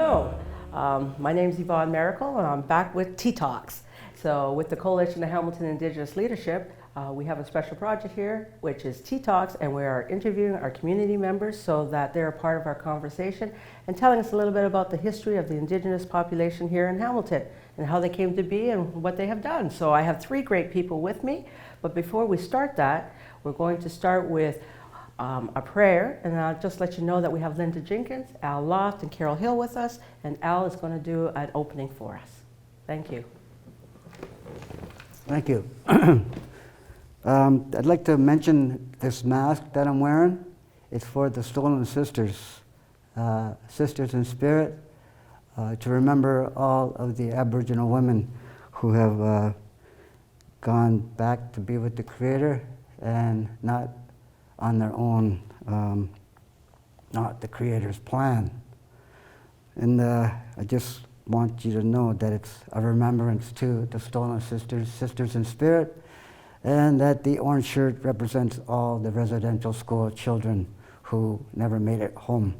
Hello, my name is Yvonne Maracle, and I'm back with Tea Talks. So with the Coalition of Hamilton Indigenous Leadership, we have a special project here, which is Tea Talks, and we are interviewing our community members so that they're a part of our conversation and telling us a little bit about the history of the Indigenous population here in Hamilton and how they came to be and what they have done. So I have three great people with me, but before we start that, we're going to start with a prayer, and I'll just let you know that we have Linda Jenkins, Al Loft, and Carol Hill with us, and Al is going to do an opening for us. Thank you. Thank you. I'd like to mention this mask that I'm wearing. It's for the Stolen Sisters, Sisters in Spirit, to remember all of the Aboriginal women who have gone back to be with the Creator and not on their own, not the Creator's plan. And I just want you to know that it's a remembrance to the Stolen Sisters, Sisters in Spirit, and that the orange shirt represents all the residential school children who never made it home,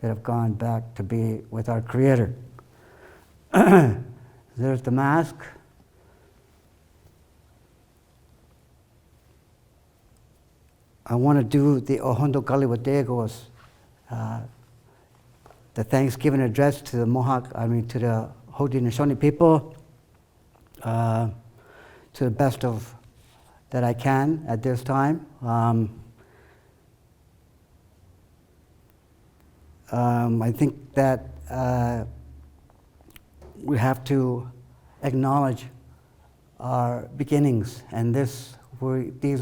that have gone back to be with our Creator. There's the mask. I want to do the Ohondo Kaliwategos, the Thanksgiving address to the to the Haudenosaunee people, to the best of that I can at this time. I think that we have to acknowledge our beginnings, and these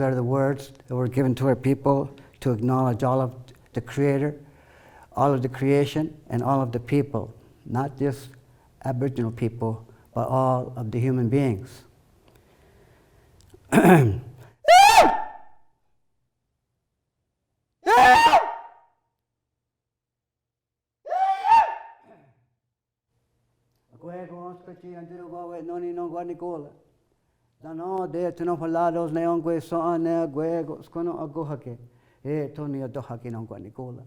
are the words that were given to our people to acknowledge all of the Creator, all of the creation, and all of the people, not just Aboriginal people, but all of the human beings. Dano de tino falados neongue so ne guego scono agohake e toni adohaki non qua Nicola.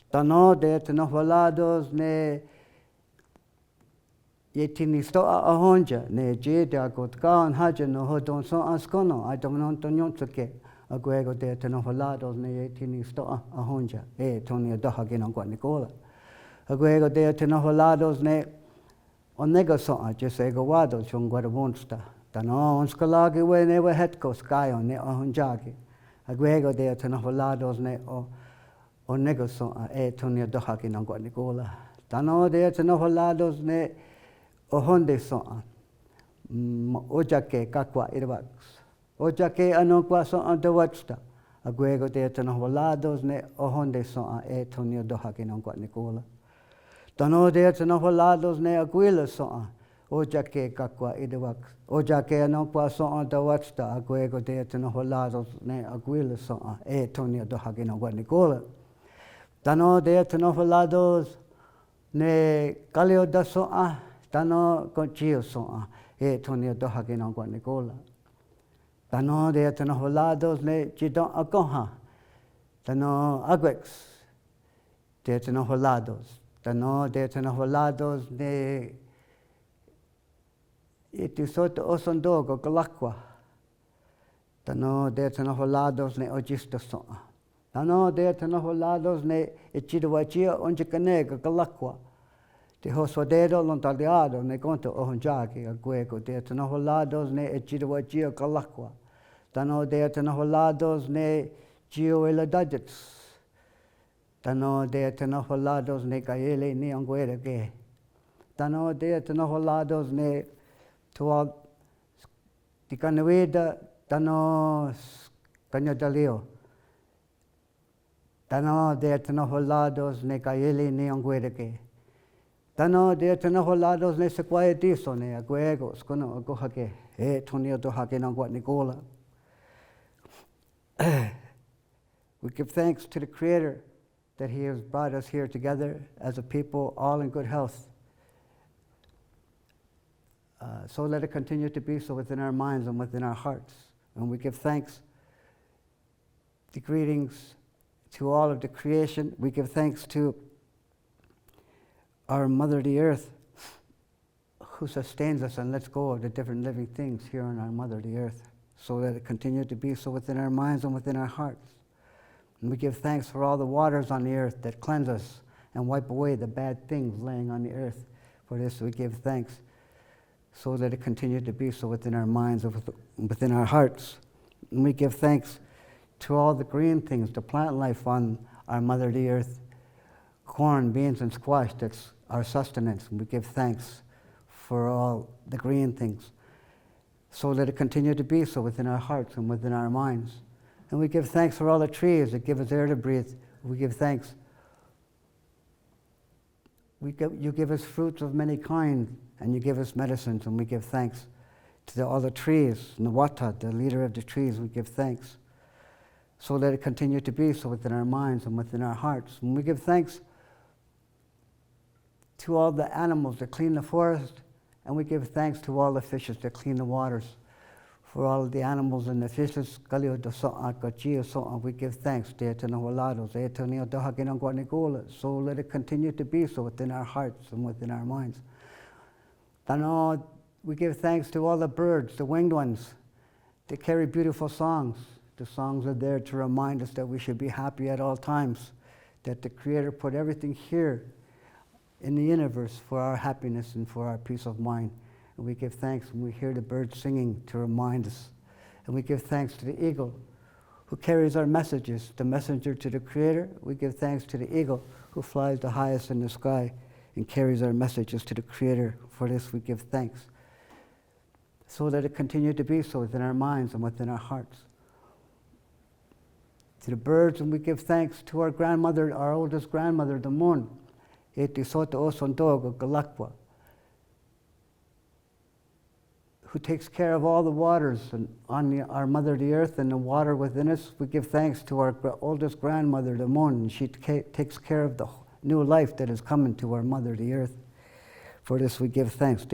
Dano de tino falados ne yetini sto a honja ne jede agot kan haja no hodon so ascono I don't know tonyontsuke a guego de tino falados ne yetini sto a honja e toni adohaki non qua Nicola. A guego de tino falados ne onega so a jesego wado chungwa monsta. Tanoonskalagi we ne we hetko skayo ne ohunjagi. Aguego de tanofalados ne o negoso e tonia dohaki nangwa Nicola. Tano de tanofalados ne o honde so ojake kakwa irwax. Ojake anokwa so on the watchta. Aguego de tanofalados ne o honde so e tonia dohaki nangwa Nicola. Tano de tanofalados ne aguila so ojake kakwa irwax. Ojake anokwa so on the watchta aguego de tanofalados ne aguila so e tonia dohaki nangwa Nicola. Tano de tanofalados ne kalio da so tano conchio so e tonia dohaki nangwa Nicola. Tano de tanofalados ne chidon akoha. Tano agwex de tanofalados. Tano de tanofalados ne itisoto osondogo galakwa. Tano de tanofalados ne ojisto so. Tano de tanofalados ne ichiduachia onjikanega galakwa. Te hoswadero lontaliado ne conto ohonjaki aguego de tanofalados ne ichiduachia galakwa. Tano de tanofalados ne gio eladajets. Tano de tanofalados ne gaele ni anguerege. Tano de tanofalados ne tuag di canaveda tano canyadalio. Tano de tanofalados ne gaele ni anguerege. Tano de tanofalados ne sequaetiso ne aguego scono agohake e tonio dohake nangwa Nicola. We give thanks to the Creator that He has brought us here together as a people, all in good health. So let it continue to be so within our minds and within our hearts. And we give thanks, the greetings to all of the creation. We give thanks to our Mother the Earth, who sustains us and lets go of the different living things here on our Mother the Earth, so that it continues to be so within our minds and within our hearts. And we give thanks for all the waters on the earth that cleanse us and wipe away the bad things laying on the earth. For this we give thanks, so that it continues to be so within our minds and within our hearts. And we give thanks to all the green things, the plant life on our Mother the Earth, corn, beans, and squash, that's our sustenance. And we give thanks for all the green things, so that it continue to be so within our hearts and within our minds. And we give thanks for all the trees that give us air to breathe. We give thanks. You give us fruits of many kinds, and you give us medicines, and we give thanks to all the trees, and the Wata, the leader of the trees. We give thanks, so that it continue to be so within our minds and within our hearts. And we give thanks to all the animals that clean the forest, and we give thanks to all the fishes that clean the waters. For all of the animals and the fishes, we give thanks so let it continue to be so within our hearts and within our minds. We give thanks to all the birds, the winged ones. They carry beautiful songs. The songs are there to remind us that we should be happy at all times, that the Creator put everything here in the universe for our happiness and for our peace of mind. And we give thanks when we hear the birds singing to remind us. And we give thanks to the eagle who carries our messages, the messenger to the Creator. We give thanks to the eagle who flies the highest in the sky and carries our messages to the Creator. For this we give thanks, so that it continue to be so within our minds and within our hearts. To the birds, and we give thanks to our grandmother, our oldest grandmother, the moon, who takes care of all the waters and on our Mother the Earth and the water within us. We give thanks to our oldest grandmother, the moon, and she takes care of the new life that is coming to our Mother the Earth. For this we give thanks,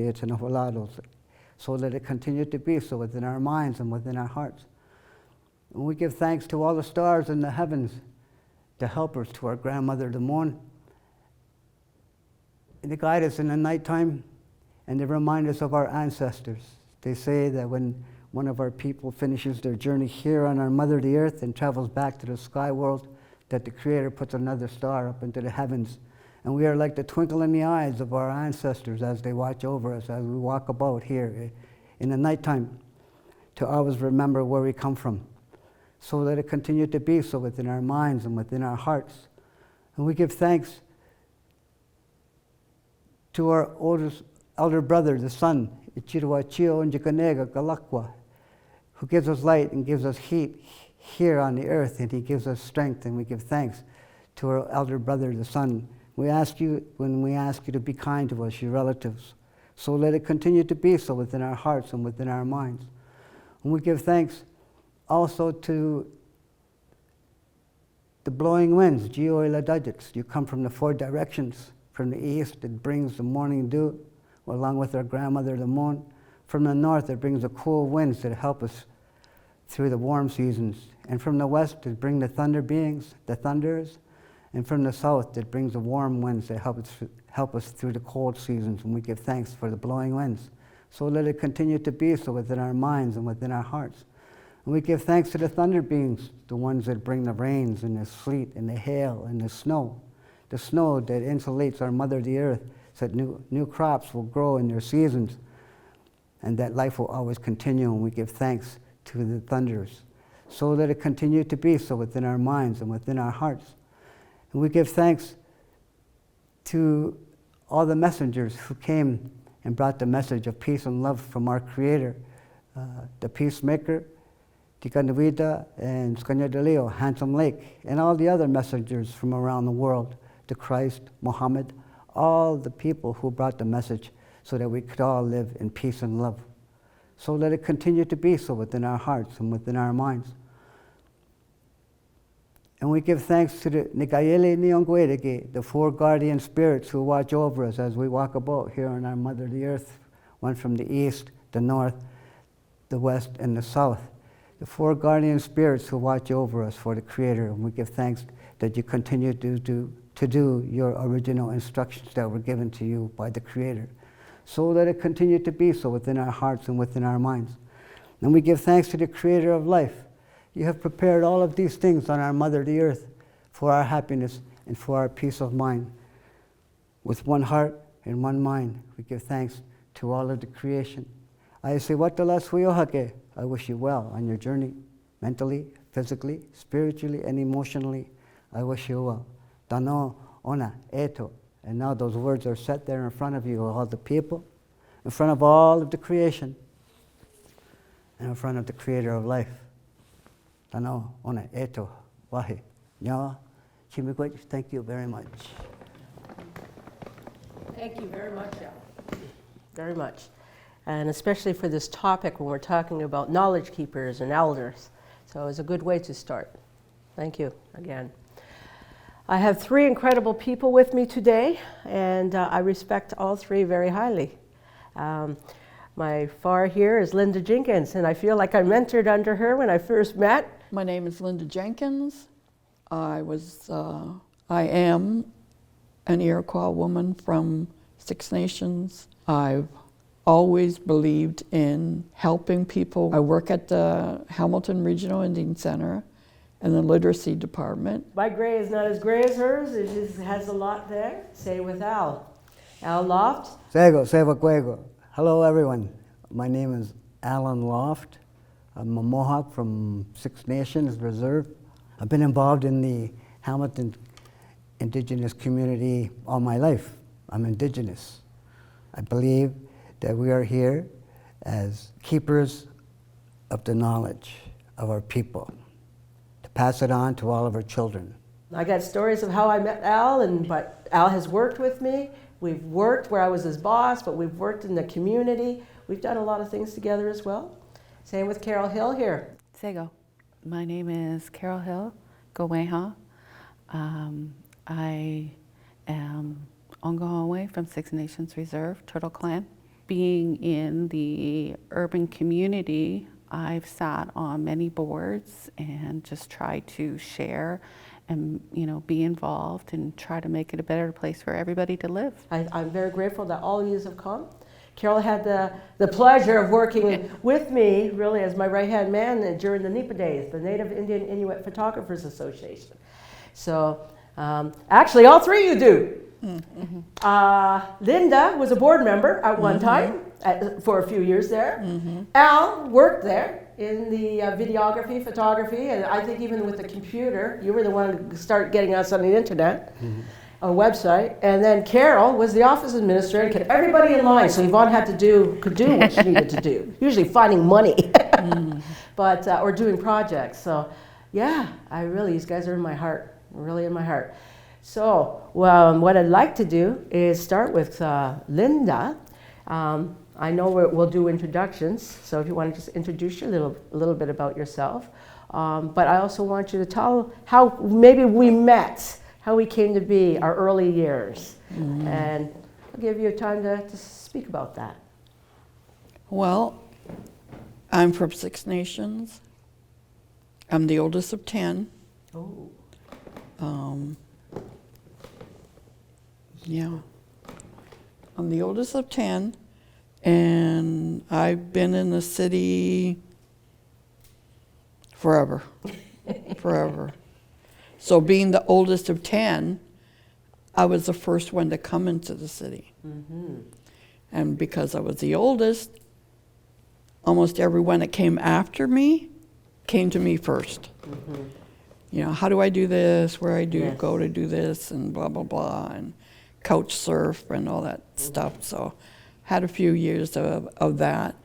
so that it continue to be so within our minds and within our hearts. And we give thanks to all the stars in the heavens, the helpers to our grandmother, the moon. And they guide us in the nighttime, and they remind us of our ancestors. They say that when one of our people finishes their journey here on our Mother the Earth and travels back to the sky world, that the Creator puts another star up into the heavens. And we are like the twinkle in the eyes of our ancestors as they watch over us, as we walk about here in the nighttime, to always remember where we come from, so that it continue to be so within our minds and within our hearts. And we give thanks to our oldest elder brother, the sun, who gives us light and gives us heat here on the earth, and he gives us strength. And we give thanks to our elder brother, the sun. When we ask you to be kind to us, your relatives, so let it continue to be so within our hearts and within our minds. And we give thanks also to the blowing winds, you come from the four directions. From the east, it brings the morning dew, along with our grandmother, the moon. From the north, it brings the cool winds that help us through the warm seasons. And from the west, it brings the thunder beings, the thunders. And from the south, it brings the warm winds that help us through the cold seasons. And we give thanks for the blowing winds. So let it continue to be so within our minds and within our hearts. And we give thanks to the thunder beings, the ones that bring the rains and the sleet and the hail and the snow that insulates our Mother the Earth, so that new crops will grow in their seasons, and that life will always continue. And we give thanks to the thunders, so that it continue to be so within our minds and within our hearts. And we give thanks to all the messengers who came and brought the message of peace and love from our Creator, the peacemaker, Tikanavita and Skanyadaleo, Handsome Lake, and all the other messengers from around the world, the Christ, Muhammad, all the people who brought the message so that we could all live in peace and love. So let it continue to be so within our hearts and within our minds. And we give thanks to the Nikayele Nyongwedege, the four guardian spirits who watch over us as we walk about here on our Mother the Earth, one from the east, the north, the west, and the south. The four guardian spirits who watch over us for the Creator. And we give thanks that you continue to to do your original instructions that were given to you by the Creator, so that it continue to be so within our hearts and within our minds. And we give thanks to the Creator of life. You have prepared all of these things on our Mother, the Earth, for our happiness and for our peace of mind. With one heart and one mind, we give thanks to all of the creation. I say, I wish you well on your journey, mentally, physically, spiritually, and emotionally. I wish you well. Tano, ona, eto. And now those words are set there in front of you, all the people, in front of all of the creation, and in front of the Creator of life. Tano, ona, eto, wahi. Nyawa, chimikwech, thank you very much. Thank you very much, Al. Very much. And especially for this topic when we're talking about knowledge keepers and elders. So it's a good way to start. Thank you again. I have three incredible people with me today, and I respect all three very highly. My far here is Linda Jenkins, and I feel like I mentored under her when I first met. My name is Linda Jenkins. I am an Iroquois woman from Six Nations. I've always believed in helping people. I work at the Hamilton Regional Indian Center in the literacy department. My gray is not as gray as hers. It just has a lot there. Say it with Al. Al Loft. Hello, everyone. My name is Alan Loft. I'm a Mohawk from Six Nations Reserve. I've been involved in the Hamilton Indigenous community all my life. I'm Indigenous. I believe that we are here as keepers of the knowledge of our people, to pass it on to all of our children. I got stories of how I met Al, but Al has worked with me. We've worked where I was his boss, but we've worked in the community. We've done a lot of things together as well. Same with Carol Hill here. Sego. My name is Carol Hill, Goweha. I am Ongohawe from Six Nations Reserve, Turtle Clan. Being in the urban community, I've sat on many boards and just tried to share and be involved and try to make it a better place for everybody to live. I'm very grateful that all of you have come. Carol had the pleasure of working with me, really, as my right-hand man during the NEPA days, the Native Indian Inuit Photographers Association. So, actually, all three of you do. Mm-hmm. Linda was a board member at one time, for a few years there. Mm-hmm. Al worked there in the videography, photography, and I think even with the computer. You were the one who started getting us on the internet. Mm-hmm. A website, and then Carol was the office administrator, kept everybody in line, so Yvonne could do what she needed to do, usually finding money, but or doing projects. So yeah, these guys are in my heart, really in my heart. So what I'd like to do is start with Linda. I know we'll do introductions, so if you want to just introduce you a little bit about yourself, but I also want you to tell how maybe we met, how we came to be, our early years. Mm-hmm. And I'll give you time to speak about that. Well, I'm from Six Nations. I'm the oldest of 10. Oh. Yeah. I'm the oldest of 10, and I've been in the city forever. Forever. So being the oldest of 10, I was the first one to come into the city. Mm-hmm. And because I was the oldest, almost everyone that came after me came to me first. Mm-hmm. How do I do this, where I do go to do this, and blah, blah, blah, and couch surf and all that stuff. So had a few years of that.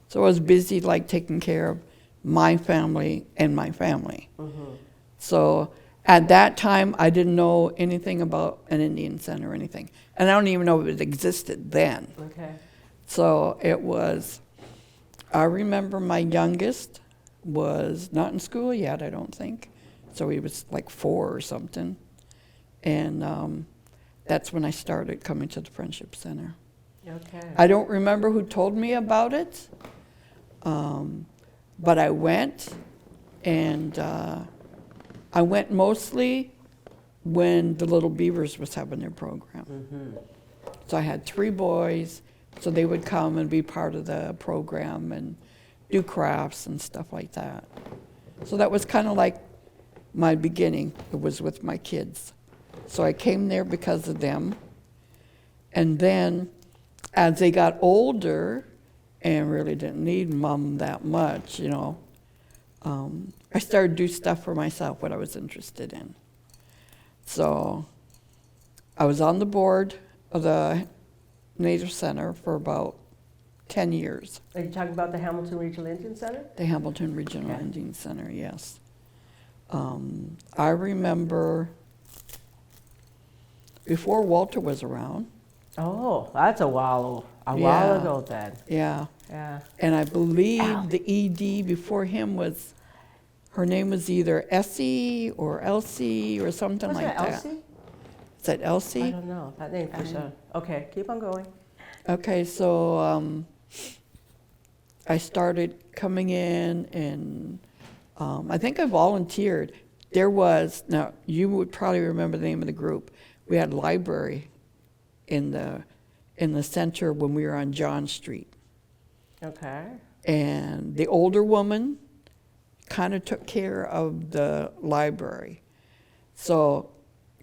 So I was busy taking care of my family and my family. Mm-hmm. So at that time, I didn't know anything about an Indian Center or anything. And I don't even know if it existed then. Okay. So I remember my youngest was not in school yet, I don't think. So he was 4 or something. And that's when I started coming to the Friendship Center. Okay. I don't remember who told me about it, but I went, and I went mostly when the Little Beavers was having their program. Mm-hmm. So I had 3 boys, so they would come and be part of the program and do crafts and stuff like that. So that was kind of like my beginning. It was with my kids. So I came there because of them. And then as they got older and really didn't need mom that much, you know, I started to do stuff for myself, what I was interested in. So I was on the board of the Native Center for about 10 years. Are you talking about the Hamilton Regional Indian Center? The Hamilton Regional Okay. Indian Center, yes. I remember before Walter was around, Oh, that's a while Yeah. ago then. yeah, Yeah. and I believe Ow. the ED before him was, her name was either Essie or Elsie or something Was like that that. Elsie? Is that I Elsie? don't know. That name for sure. Okay, keep on going. Okay, so I started coming in and I think I volunteered. There was, now you would probably remember the name of the group. We had library in the center when we were on John Street. Okay. And the older woman kind of took care of the library. So,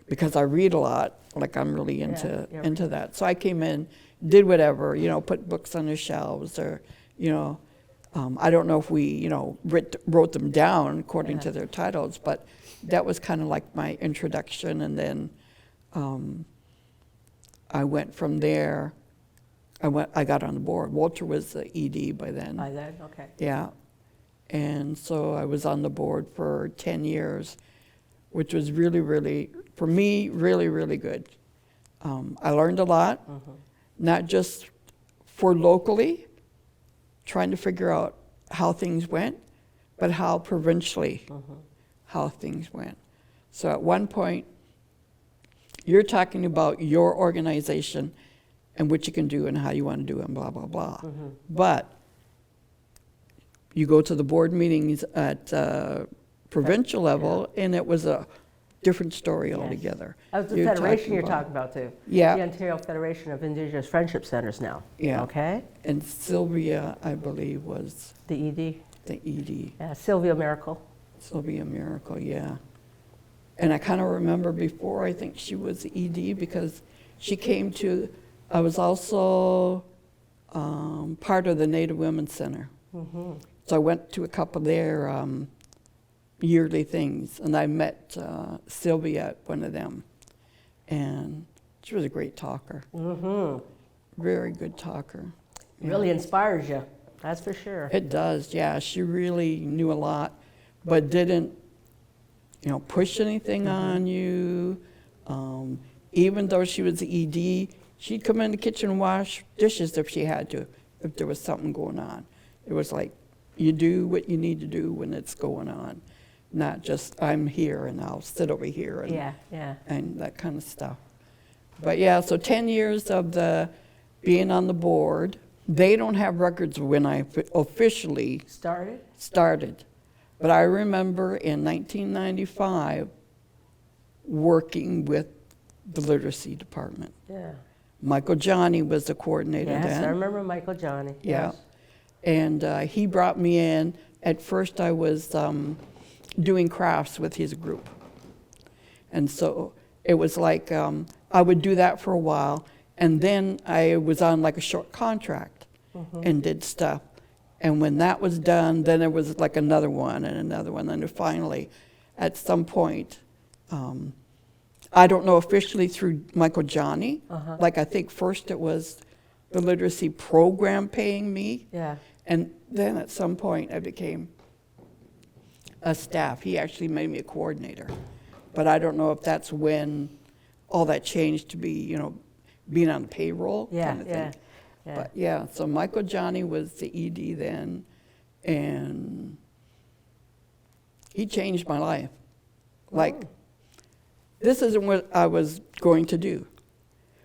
because I read a lot, like I'm really into Yeah, into that. So I came in, did whatever, you know, put books on the shelves or, you know, I don't know if we, you know, wrote them down according Yeah. to their titles, but that was kind of like my introduction. And then I went from there. I got on the board. Walter was the ED by then. By then, okay. Yeah. And so I was on the board for 10 years, which was really, really, for me, really, really good. I learned a lot, not just for locally, trying to figure out how things went, but how provincially, how things went. So at one point, you're talking about your organization and what you can do and how you want to do it and blah, blah, blah. But you go to the board meetings at provincial level, and it was a different story altogether. That was the You're federation you're talking about too. Yeah. The Ontario Federation of Indigenous Friendship Centers now. Yeah. Okay. And Sylvia, I believe, was The ED. the ED. Yeah, Sylvia Maracle. Sylvia Maracle, yeah. And I kind of remember before, I think she was the ED because she came to, I was also part of the Native Women's Center. So I went to a couple of their yearly things, and I met Sylvia at one of them. And she was a great talker, very good talker. Really inspires you, that's for sure. It does, yeah. She really knew a lot, but didn't, you know, push anything on you. Even though she was the ED, she'd come in the kitchen and wash dishes if she had to, if there was something going on. It was like, you do what you need to do when it's going on, not just I'm here and I'll sit over here and, Yeah. and that kind of stuff. But yeah, so 10 years of being on the board. They don't have records when I officially Started? but I remember in 1995 working with the literacy department. Yeah. Michael Johnny was the coordinator Yes, then. I remember Michael Johnny. Yeah. Yes. And he brought me in. At first I was doing crafts with his group. And so it was like I would do that for a while, and then I was on like a short contract and did stuff. And when that was done, then there was like another one and another one. And then finally, at some point, I don't know officially through Michael Johnny, like I think first it was the literacy program paying me. Yeah. And then at some point I became a staff. He actually made me a coordinator. But I don't know if that's when all that changed to be, you know, being on the payroll kind of thing. Yeah. But yeah, so Michael Johnny was the ED then, and he changed my life. Like, this isn't what I was going to do.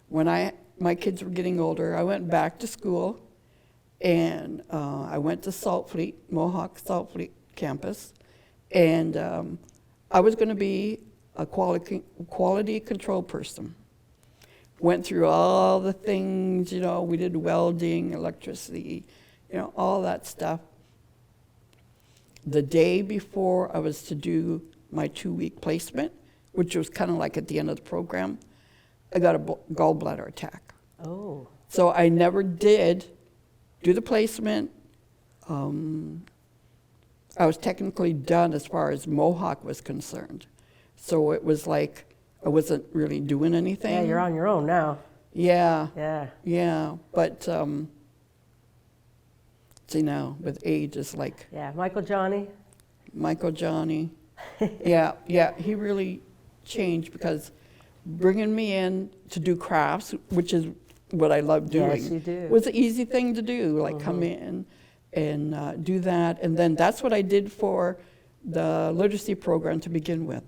When my kids were getting older, I went back to school, and I went to Salt Fleet, Mohawk Salt Fleet campus, and I was going to be a quality control person. Went through all the things, you know, we did welding, electricity, you know, all that stuff. The day before I was to do my 2-week placement, which was kind of like at the end of the program, I got a gallbladder attack. Oh. So I never did do the placement. I was technically done as far as Mohawk was concerned. So it was like I wasn't really doing anything. Yeah, you're on your own now. Yeah, Yeah. yeah. But see now, with age, it's like Yeah, Michael Johnny. Michael Johnny. Yeah, he really changed because bringing me in to do crafts, which is what I love doing, Yes, you do. was an easy thing to do, like come in and do that. And then that's what I did for the literacy program to begin with.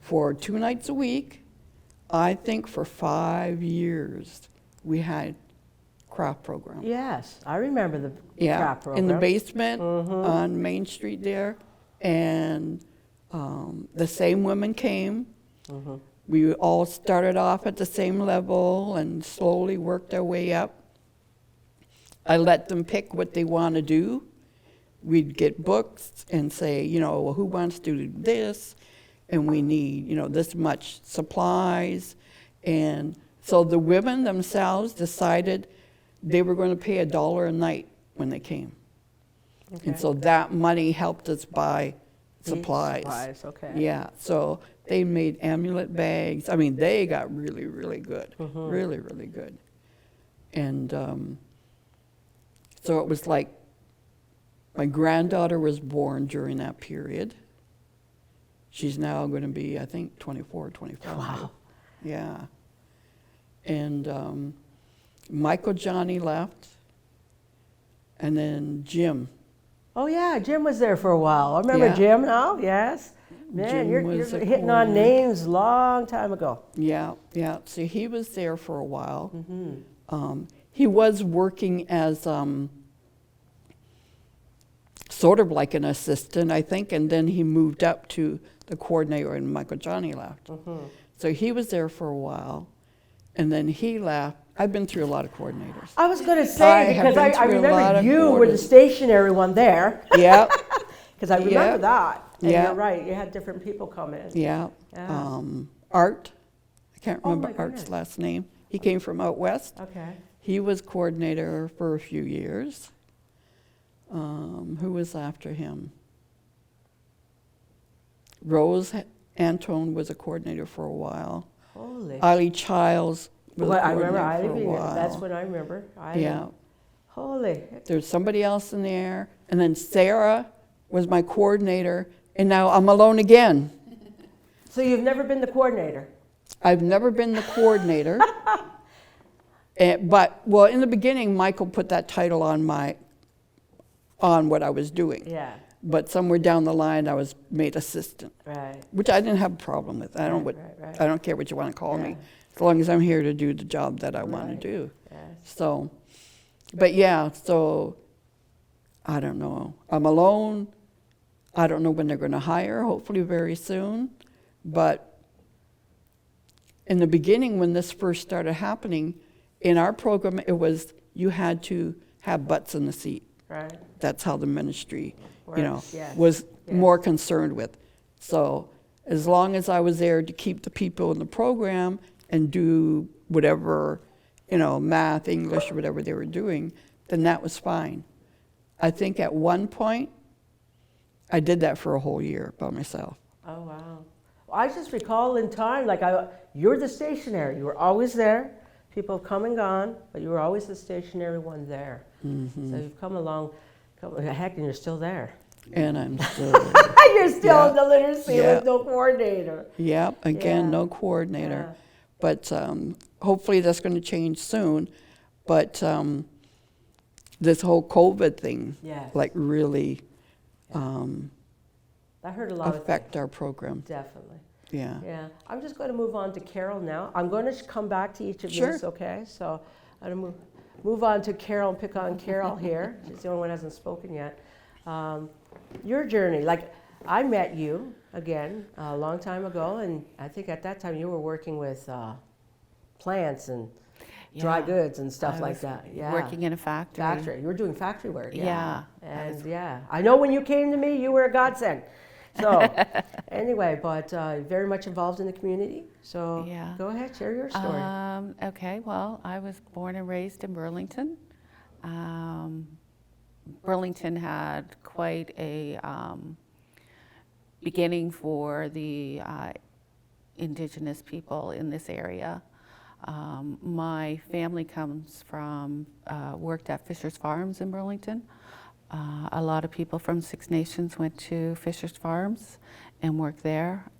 For 2 nights a week, I think for 5 years, we had craft program. Yes, I remember the Yeah, craft program. in the basement on Main Street there. And the same women came. We all started off at the same level and slowly worked our way up. I let them pick what they want to do. We'd get books and say, you know, well, who wants to do this? And we need, you know, this much supplies. And so the women themselves decided they were going to pay $1 a night when they came. Okay. And so that money helped us buy supplies. Supplies, okay. Yeah, so they made amulet bags. I mean, they got really, really good. Really, really good. And so it was like my granddaughter was born during that period. She's now going to be, I think, 24, 25. Wow. Yeah. And Michael Johnny left. And then Jim. Oh yeah, Jim was there for a while. I remember Yeah. Jim now. Yes. Man, Jim you're was a hitting on coordinator. names long time ago. Yeah, yeah. So he was there for a while. He was working as sort of like an assistant, I think, and then he moved up to the coordinator and Michael Johnny left. So he was there for a while, and then he left. I've been through a lot of coordinators. I was going to I say, have because been I through a lot remember of you were the quarters. stationary one there. Yeah, Because I remember Yeah. that. And Yeah. you're right, you had different people come in. yeah. Yeah. Art, I can't Oh, remember my Art's goodness. last name. He came from out west. Okay. He was coordinator for a few years. Who was after him? Rose Antone was a coordinator for a while. Holy. Eileen Childs was Well, a I remember coordinator Ivy for a being there. while. That's what I remember. Yeah. Holy. There's somebody else in there. And then Sarah was my coordinator. And now I'm alone again. So you've never been the coordinator? I've never been the coordinator. But, well, in the beginning, Michael put that title on what I was doing. Yeah. But somewhere down the line, I was made assistant, Right. which I didn't have a problem with. I don't, Right, right. I don't care what you want to call me, Yeah. as long as I'm here to do the job that I want Right. to do. Yes. So, but yeah, so I don't know. I'm alone. I don't know when they're going to hire, hopefully very soon. But in the beginning, when this first started happening, in our program, it was you had to have butts in the seat. Right. That's how the ministry, you know, Works, yes, was yes. more concerned with. So as long as I was there to keep the people in the program and do whatever, you know, math, English, or whatever they were doing, then that was fine. I think at one point, I did that for a whole year by myself. Oh, wow. Well, I just recall in time, like you're the stationary. You were always there. People have come and gone, but you were always the stationary one there. So you've come along, heck, and you're still there. And I'm still, You're still Yeah. in the literacy Yeah. with no coordinator. yep, again, Yeah. no coordinator. Yeah. But hopefully that's going to change soon. But this whole COVID thing, Yes. like really I heard a lot affect our program. of definitely. Yeah. Yeah. I'm just going to move on to Carol now. I'm going to come back to each of Sure. this, okay? So I'm going to move on to Carol and pick on Carol here. She's the only one who hasn't spoken yet. Your journey, like I met you again a long time ago, and I think at that time you were working with plants and dry Yeah. goods and stuff I like was that. Yeah. working in a factory. Factory. You were doing factory work. Yeah. And yeah, I know when you came to me, you were a godsend. So anyway, but very much involved in the community. So Yeah. go ahead, share your story. Okay, well, I was born and raised in Burlington. Burlington had quite a beginning for the Indigenous people in this area. My family comes from, worked at Fisher's Farms in Burlington. A lot of people from Six Nations went to Fisher's Farms and worked there.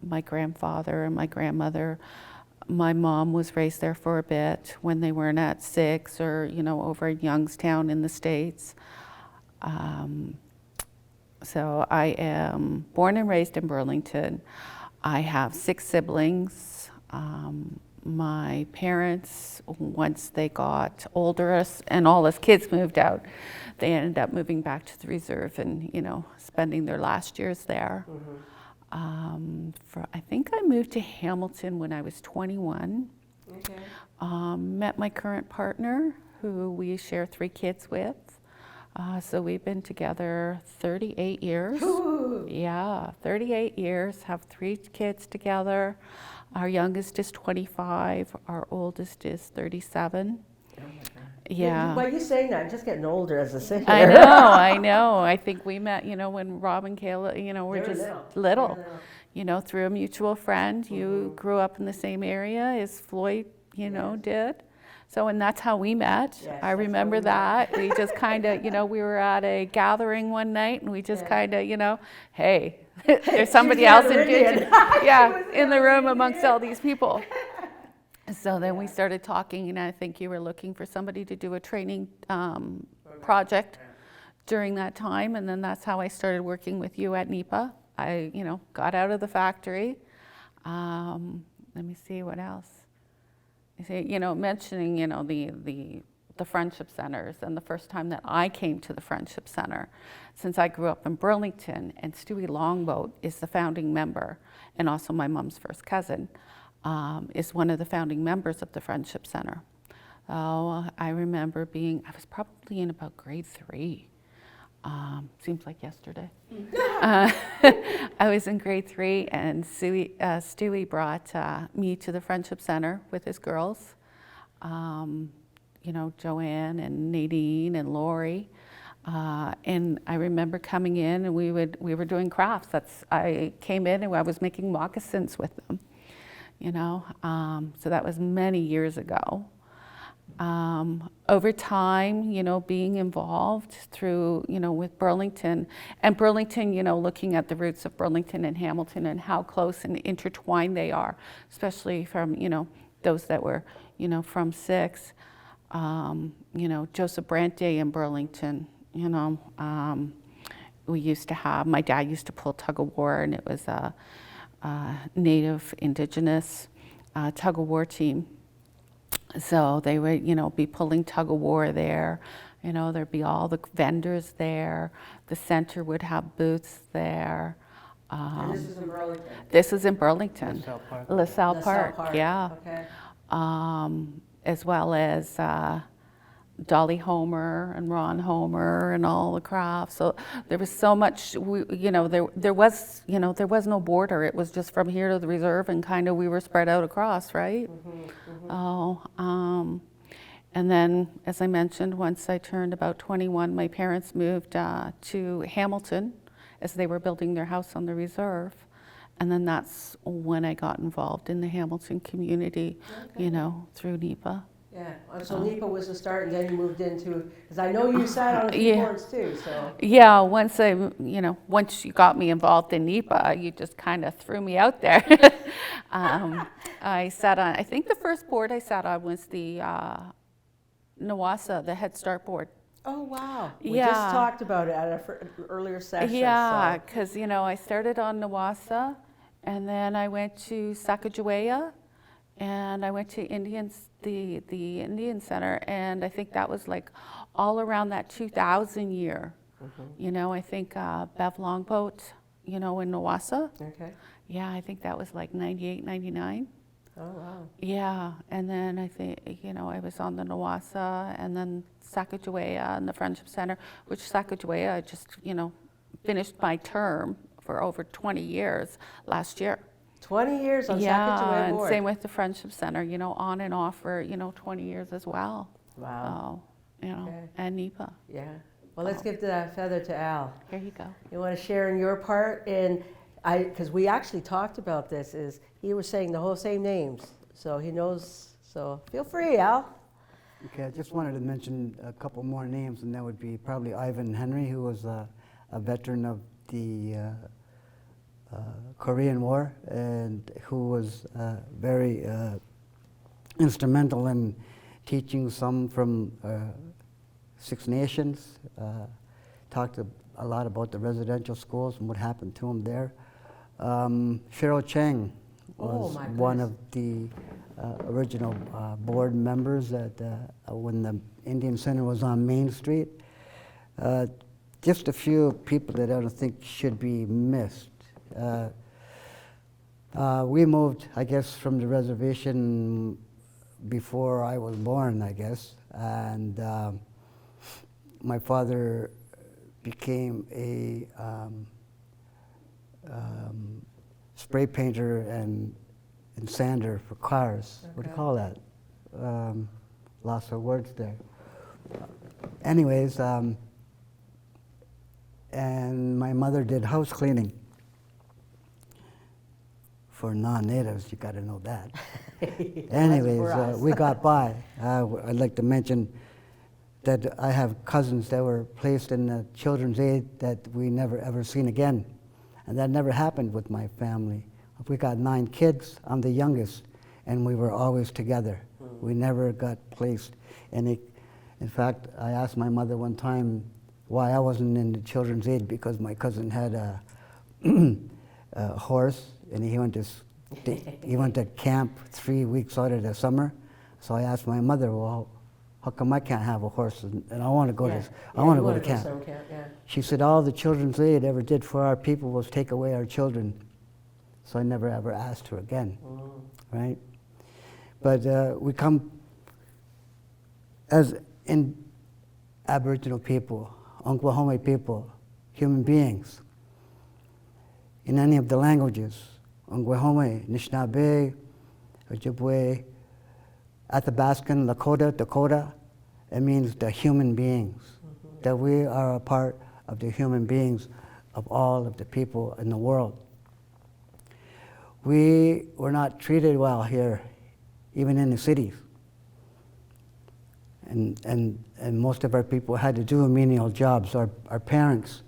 My grandfather and my grandmother, my mom was raised there for a bit when they weren't at Six or, over in Youngstown in the States. So I am born and raised in Burlington. I have 6 siblings. My parents, once they got older and all us kids moved out, they ended up moving back to the reserve and, spending their last years there. I think I moved to Hamilton when I was 21. Okay. Met my current partner, who we share 3 kids with. So we've been together 38 years. Ooh. Yeah, 38 years, have 3 kids together. Our youngest is 25, our oldest is 37. Oh my God. Yeah. By you saying that, I'm just getting older as a sit I here. know. I think we met, when Rob and Kayla, we're They were just little. little. Through a mutual friend. You grew up in the same area as Floyd, did. So, and that's how we met. Yes, I that's remember how we that. We just kind of, we were at a gathering one night and we just kind of, hey, there's somebody the else other Indian. in the room amongst all these people. So then we started talking, and I think you were looking for somebody to do a training project during that time, and then that's how I started working with you at NEPA. I, got out of the factory. Let me see what else. You see, mentioning, the friendship centers, and the first time that I came to the friendship center, since I grew up in Burlington, and Stewie Longboat is the founding member, and also my mom's first cousin, is one of the founding members of the friendship center. Oh, I remember I was probably in about grade 3. Seems like yesterday. I was in grade 3, and Stewie brought me to the Friendship Center with his girls, Joanne and Nadine and Lori. And I remember coming in, and we were doing crafts. I came in and I was making moccasins with them, so that was many years ago. Over time, being involved through, with Burlington, and Burlington, looking at the roots of Burlington and Hamilton and how close and intertwined they are, especially from, those that were, from Six, Joseph Brant Day in Burlington, we used to have, my dad used to pull tug of war, and it was a Native Indigenous tug of war team. So they would, be pulling tug of war there. There'd be all the vendors there. The center would have booths there. And this is in Burlington. This is in Burlington. LaSalle Park. LaSalle LaSalle Park, yeah. Okay. As well as Dolly Homer and Ron Homer and all the crafts. So there was so much, there was no border. It was just from here to the reserve, and kind of we were spread out across, right? And then, as I mentioned, once I turned about 21, my parents moved to Hamilton as they were building their house on the reserve. And then that's when I got involved in the Hamilton community, through NEPA. Yeah, so NEPA was the start, and then you moved into, because I know you sat on a few Yeah. boards too, so. Yeah, once you got me involved in NEPA, you just kind of threw me out there. I sat on, I think the first board I sat on was the NAWASA, the Head Start board. Oh, wow. We Yeah. just talked about it at an earlier session. Yeah, so. because, I started on NAWASA, and then I went to Sacagawea, and I went to the Indian Center, and I think that was like all around that 2000 year. I think Bev Longboat, in Nowassa. Okay. Yeah, I think that was like 98, 99. Oh, wow. Yeah, and then I think, I was on the Nowassa and then Sacagawea and the Friendship Center, which Sacagawea, I just, finished my term for over 20 years last year. 20 years on Yeah, Sacagawea and board. same with the Friendship Center, on and off for, 20 years as well. Wow. So, Okay. and NEPA. Yeah. Well, let's give that feather to Al. Here you go. You want to share in your part in, because we actually talked about this, is he was saying the whole same names, so he knows, so feel free, Al. Okay, I just wanted to mention a couple more names, and that would be probably Ivan Henry, who was a veteran of the Korean War, and who was very instrumental in teaching some from Six Nations, talked a lot about the residential schools and what happened to them there. Cheryl Chang was one of the original board members when the Indian Center was on Main Street. Just a few people that I don't think should be missed. We moved, I guess, from the reservation before I was born, I guess, and my father became a spray painter and sander for cars. What do you call that? Lots of words there. Anyways, and my mother did house cleaning. For non-natives, you got to know that. Anyways, we got by. I'd like to mention that I have cousins that were placed in the children's aid that we never ever seen again. And that never happened with my family. We got 9 kids, I'm the youngest, and we were always together. We never got placed. And in fact, I asked my mother one time why I wasn't in the children's aid, because my cousin had a horse, and he went to camp 3 weeks out of the summer. So I asked my mother, well, how come I can't have a horse and I want to go to camp? She said all the children's aid ever did for our people was take away our children. So I never ever asked her again, right? But we come as in Aboriginal people, Oklahoma people, human beings, in any of the languages, Oklahoma, Anishinaabe, Ojibwe, Athabaskan, Lakota, Dakota, it means the human beings, that we are a part of the human beings of all of the people in the world. We were not treated well here, even in the cities. And most of our people had to do menial jobs. Our parents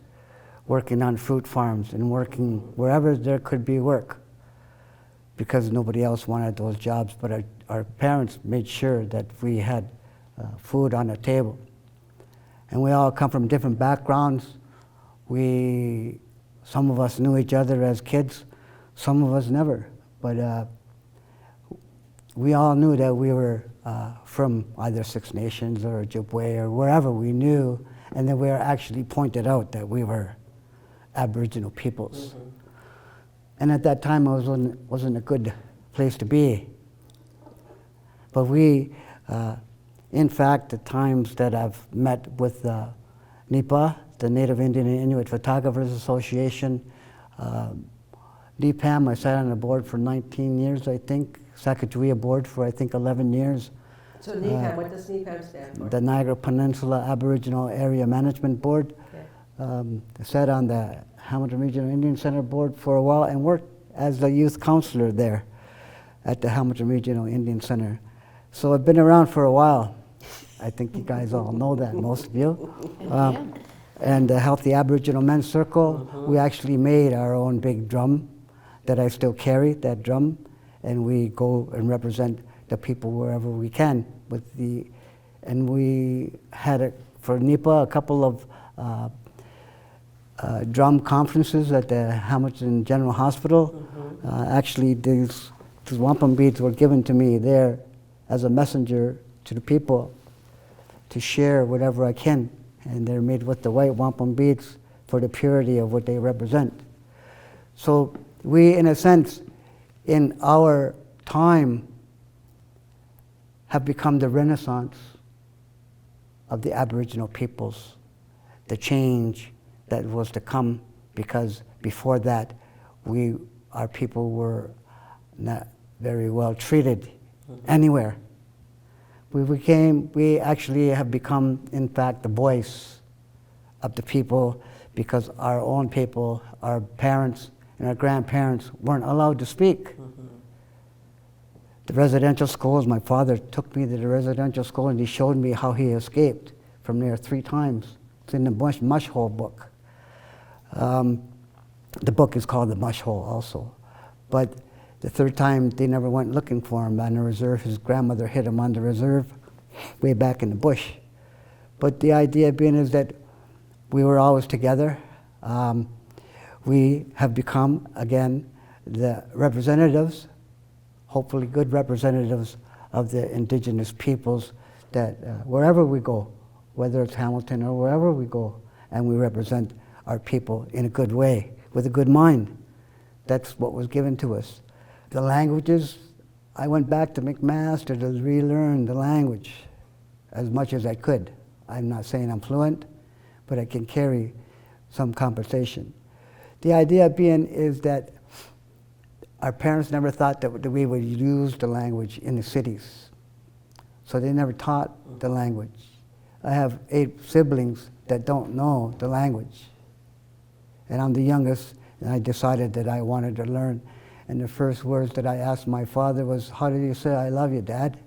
working on fruit farms and working wherever there could be work, because nobody else wanted those jobs, but our parents made sure that we had food on the table. And we all come from different backgrounds. Some of us knew each other as kids, some of us never, but we all knew that we were from either Six Nations or Ojibwe or wherever we knew, and then we were actually pointed out that we were Aboriginal peoples. And at that time, it wasn't a good place to be. But in fact, the times that I've met with NEPA, the Native Indian and Inuit Photographers Association, DPAM, I sat on the board for 19 years, I think. Sacagawea board for, I think, 11 years. So NEPAM, what does NEPAM stand for? The Niagara Peninsula Aboriginal Area Management Board. Okay. I sat on the Hamilton Regional Indian Center board for a while and worked as the youth counselor there at the Hamilton Regional Indian Center. So I've been around for a while. I think you guys all know that, most of you. And the Healthy Aboriginal Men's Circle, we actually made our own big drum that I still carry, that drum, and we go and represent the people wherever we can. And we had, for NEPA, a couple of drum conferences at the Hamilton General Hospital. Actually, these wampum beads were given to me there as a messenger to the people to share whatever I can. And they're made with the white wampum beads for the purity of what they represent. So we, in a sense, in our time, have become the renaissance of the Aboriginal peoples, the change that was to come, because before that, our people were not very well treated anywhere. We actually have become, in fact, the voice of the people, because our own people, our parents and our grandparents weren't allowed to speak. The residential schools, my father took me to the residential school and he showed me how he escaped from there 3 times. It's in the Mush Hole book. The book is called The Mush Hole also. But the 3rd time, they never went looking for him on the reserve. His grandmother hid him on the reserve, way back in the bush. But the idea being is that we were always together. We have become, again, the representatives, hopefully good representatives of the Indigenous peoples, that wherever we go, whether it's Hamilton or wherever we go, and we represent our people in a good way, with a good mind. That's what was given to us. The languages, I went back to McMaster to relearn the language as much as I could. I'm not saying I'm fluent, but I can carry some conversation. The idea being is that our parents never thought that we would use the language in the cities. So they never taught the language. I have 8 siblings that don't know the language. And I'm the youngest, and I decided that I wanted to learn. And the first words that I asked my father was, "How do you say I love you, Dad?"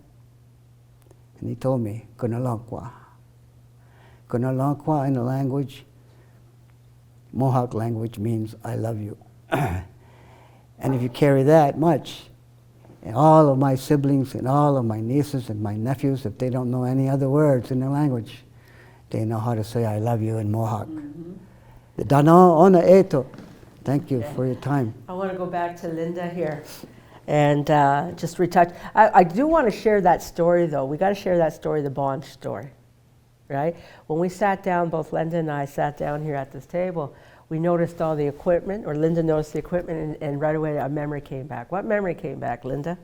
And he told me, "Kunalankwa." Kunalankwa in the language, Mohawk language, means I love you. And if you carry that much, and all of my siblings and all of my nieces and my nephews, if they don't know any other words in the language, they know how to say I love you in Mohawk. The Dano Ona Eto. Thank you for your time. I want to go back to Linda here and just retouch. I do want to share that story, though. We got to share that story, the bond story, right? When we sat down, both Linda and I sat down here at this table, we noticed all the equipment, or Linda noticed the equipment, and right away a memory came back. What memory came back, Linda?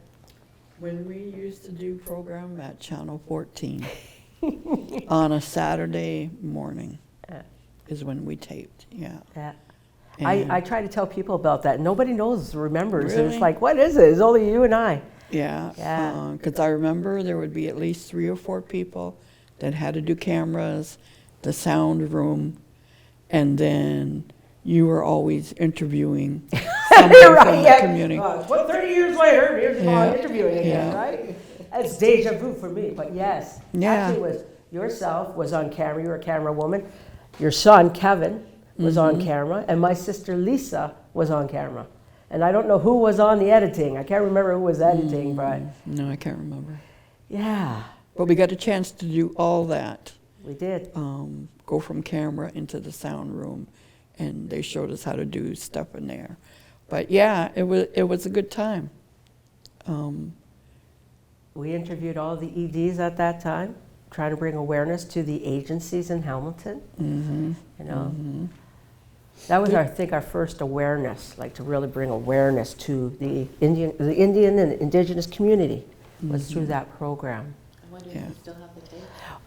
When we used to do program at Channel 14 on a Saturday morning is when we taped, yeah. Yeah. And I try to tell people about that. Nobody remembers. And Really? it's like, what is it? It's only you and I. yeah, Yeah. because I remember there would be at least 3 or 4 people that had to do cameras, the sound room, and then you were always interviewing somebody from the community. Well, 30 years later, here's Yeah. interviewing again, Yeah. right? It's deja vu for me, but yes. Yeah. Actually, it was yourself was on camera. You were a camera woman. Your son, Kevin, was on camera. And my sister, Lisa, was on camera. And I don't know who was on the editing. I can't remember who was editing, but No, I can't remember. yeah, But we got a chance to do all that. we did. Go from camera into the sound room, and they showed us how to do stuff in there. But yeah, it was a good time. We interviewed all the EDs at that time, trying to bring awareness to the agencies in Hamilton. You know, that was, I think, our first awareness, like to really bring awareness to the Indian and Indigenous community was through that program. I wonder Yeah. if you still have the tape.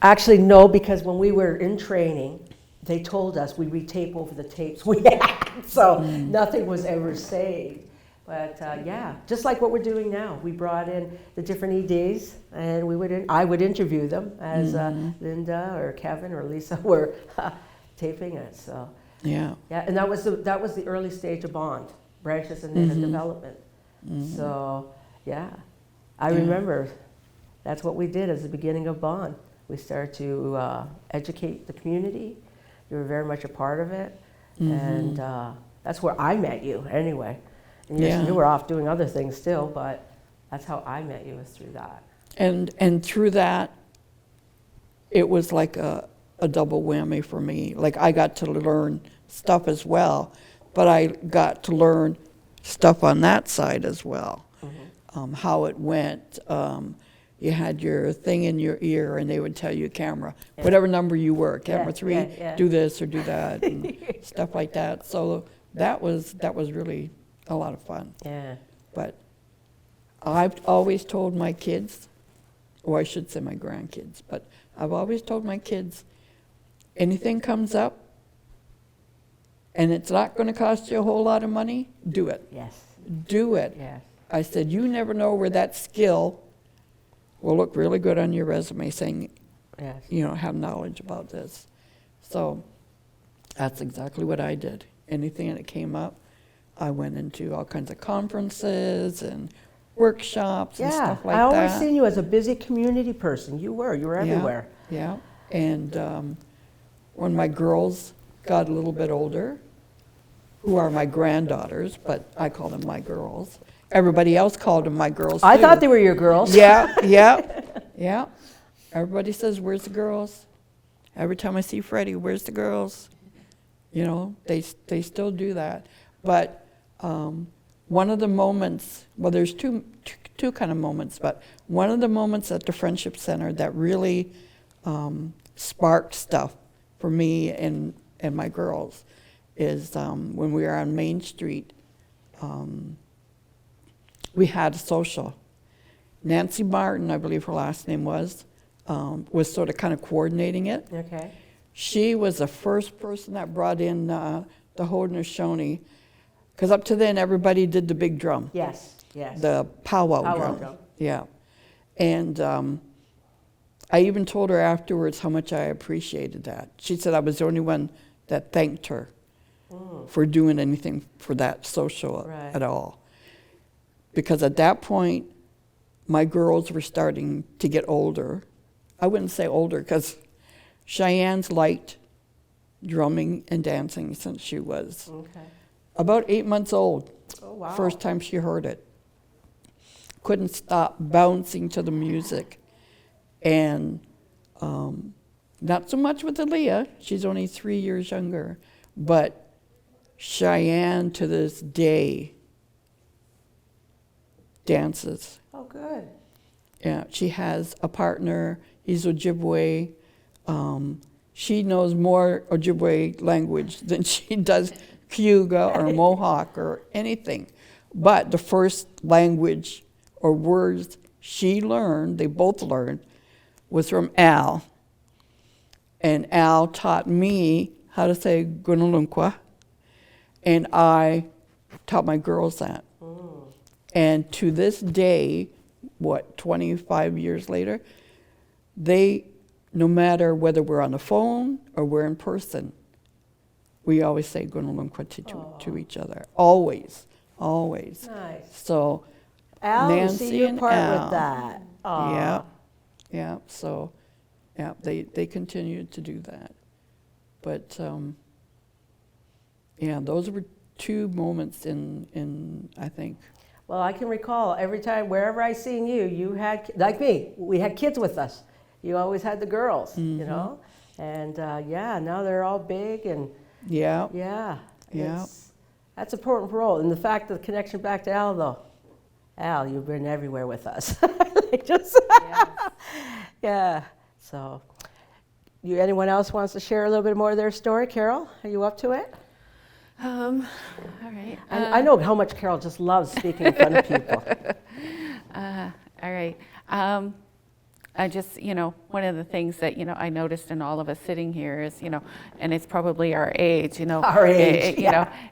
Actually, no, because when we were in training, they told us we retape over the tapes we had, so nothing was ever saved. But yeah, just like what we're doing now, we brought in the different EDs, and I would interview them as Linda or Kevin or Lisa were taping it. So Yeah. yeah, and that was the early stage of Bond, branches and native development. So yeah, I remember that's what we did as the beginning of Bond. We started to educate the community. You were very much a part of it, and that's where I met you anyway. And you were off doing other things still, but that's how I met you, was through that. And through that, it was like a double whammy for me. Like, I got to learn stuff as well, but I got to learn stuff on that side as well. How it went. You had your thing in your ear, and they would tell you camera, whatever number you were, camera 3, yeah. do this or do that, and stuff like that. So that was really a lot of fun. Yeah. But I've always told my kids, or I should say my grandkids, but I've always told my kids, anything comes up and it's not going to cost you a whole lot of money, do it. Yes. Do it. Yes. I said, you never know where that skill will look really good on your resume, saying, Yes. you know, have knowledge about this. So that's exactly what I did. Anything that came up, I went into all kinds of conferences and workshops and Yeah. stuff like I always that. seen you as a busy community person. You were everywhere. Yeah. And when my girls got a little bit older, who are my granddaughters, but I call them my girls. Everybody else called them my girls I too. thought they were your girls. Yeah. Everybody says, where's the girls? Every time I see Freddie, where's the girls? You know, they still do that. But one of the moments, well, there's two kind of moments, but one of the moments at the Friendship Center that really sparked stuff for me and my girls is when we were on Main Street. We had a social. Nancy Martin, I believe her last name was sort of kind of coordinating it. Okay. She was the first person that brought in the Haudenosaunee, because up to then everybody did the big drum, Yes. Yes. the powwow Powwow drum. drum. Yeah, and I even told her afterwards how much I appreciated that. She said I was the only one that thanked her for doing anything for that social Right. at all, because at that point my girls were starting to get older. I wouldn't say older, because Cheyenne's liked drumming and dancing since she was Okay. about 8 months old. Oh, wow. First time she heard it. Couldn't stop bouncing to the music. And not so much with Aaliyah, she's only 3 years younger, but Cheyenne to this day dances. Oh, good. Yeah, she has a partner, he's Ojibwe. She knows more Ojibwe language than she does Cayuga or Mohawk or anything. But the first language or words she learned, they both learned, was from Al. And Al taught me how to say Gunalunkwa, and I taught my girls that. And to this day, 25 years later, they, no matter whether we're on the phone or we're in person, we always say Gunalunkwa to each other. Always. Nice. So Al, Nancy see your and part Al. with that. Aw. Yeah. So, yeah, they continued to do that. But yeah, those were two moments in I think. Well, I can recall every time, wherever I seen you, you had, like me, we had kids with us. You always had the girls, you know? And yeah, now they're all big and Yeah. yeah. Yeah. That's an important role. And the fact of the connection back to Al, though. Al, you've been everywhere with us. Like just, yeah. So, anyone else wants to share a little bit more of their story? Carol, are you up to it? All right. I know how much Carol just loves speaking in front of people. All right. I just, one of the things that, I noticed in all of us sitting here is, and it's probably our age, Our age,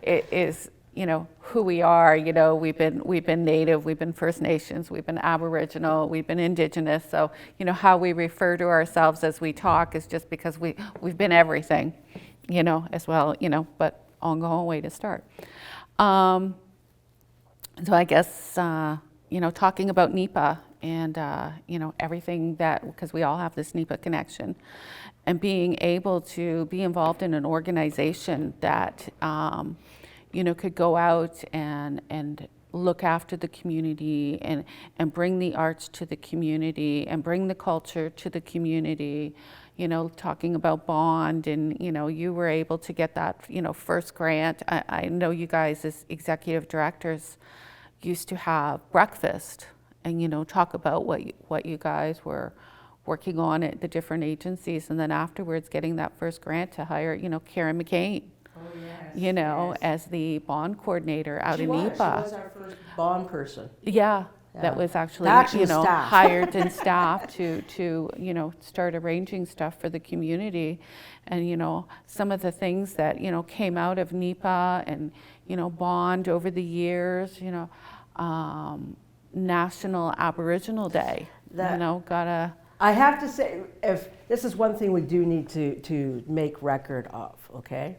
it is, who we are, we've been Native, we've been First Nations, we've been Aboriginal, we've been Indigenous. So, how we refer to ourselves as we talk is just because we've been everything, as well, but ongoing way to start. So I guess, talking about NEPA and, everything that, because we all have this NEPA connection, and being able to be involved in an organization that, could go out and look after the community and bring the arts to the community and bring the culture to the community, talking about bond and, you were able to get that, first grant. I know you guys as executive directors used to have breakfast and, talk about what you guys were working on at the different agencies, and then afterwards getting that first grant to hire, Karen McCain. Oh, yeah. you know, yes. as the bond coordinator out She in was. NEPA. She was our first bond person. Yeah, Yeah. that was actually, Actually you know, staff. hired and staffed to, you know, start arranging stuff for the community. And, you know, some of the things that, you know, came out of NEPA and, you know, bond over the years, you know, National Aboriginal Day, you That- know, I have to say, if this is one thing we do need to make record of, okay?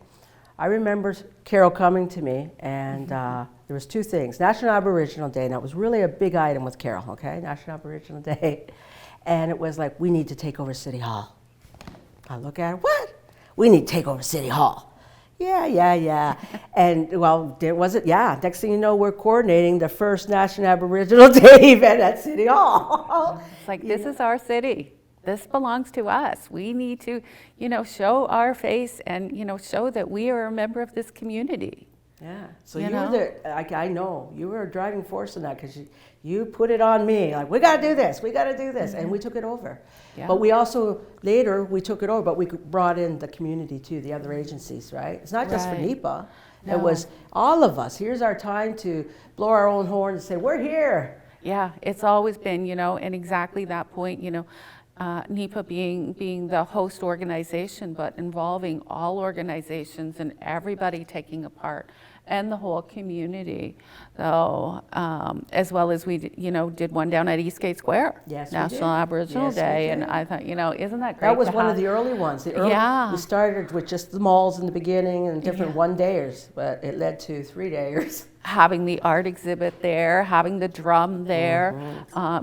I remember Carol coming to me, and there was two things. National Aboriginal Day, and that was really a big item with Carol, okay? National Aboriginal Day. And it was like, we need to take over City Hall. I look at it, what? We need to take over City Hall. Yeah. And well, was it? Yeah. Next thing you know, we're coordinating the first National Aboriginal Day event at City Hall. it's like, this is our city. This belongs to us. We need to, you know, show our face and, you know, show that we are a member of this community. Yeah. So You you were know? I know, you were a driving force in that because you put it on me. Like, we got to do this. And we took it over. Yeah. But we also, later, we took it over, but we brought in the community too, the other agencies, right? It's not just for Right. NEPA. No. It was all of us. Here's our time to blow our own horn and say, we're here. Yeah, it's always been, you know, and exactly that point, you know, NEPA being the host organization, but involving all organizations and everybody taking a part, and the whole community. So, as well as we, you know, did one down at Eastgate Square, Yes, we National did. Aboriginal Yes, we Day, and did. I thought, you know, isn't that great? That was to one of have- the early ones. Yeah. We started with just the malls in the beginning and different Yeah. one-dayers, but it led to 3-dayers. having the art exhibit there, having the drum there,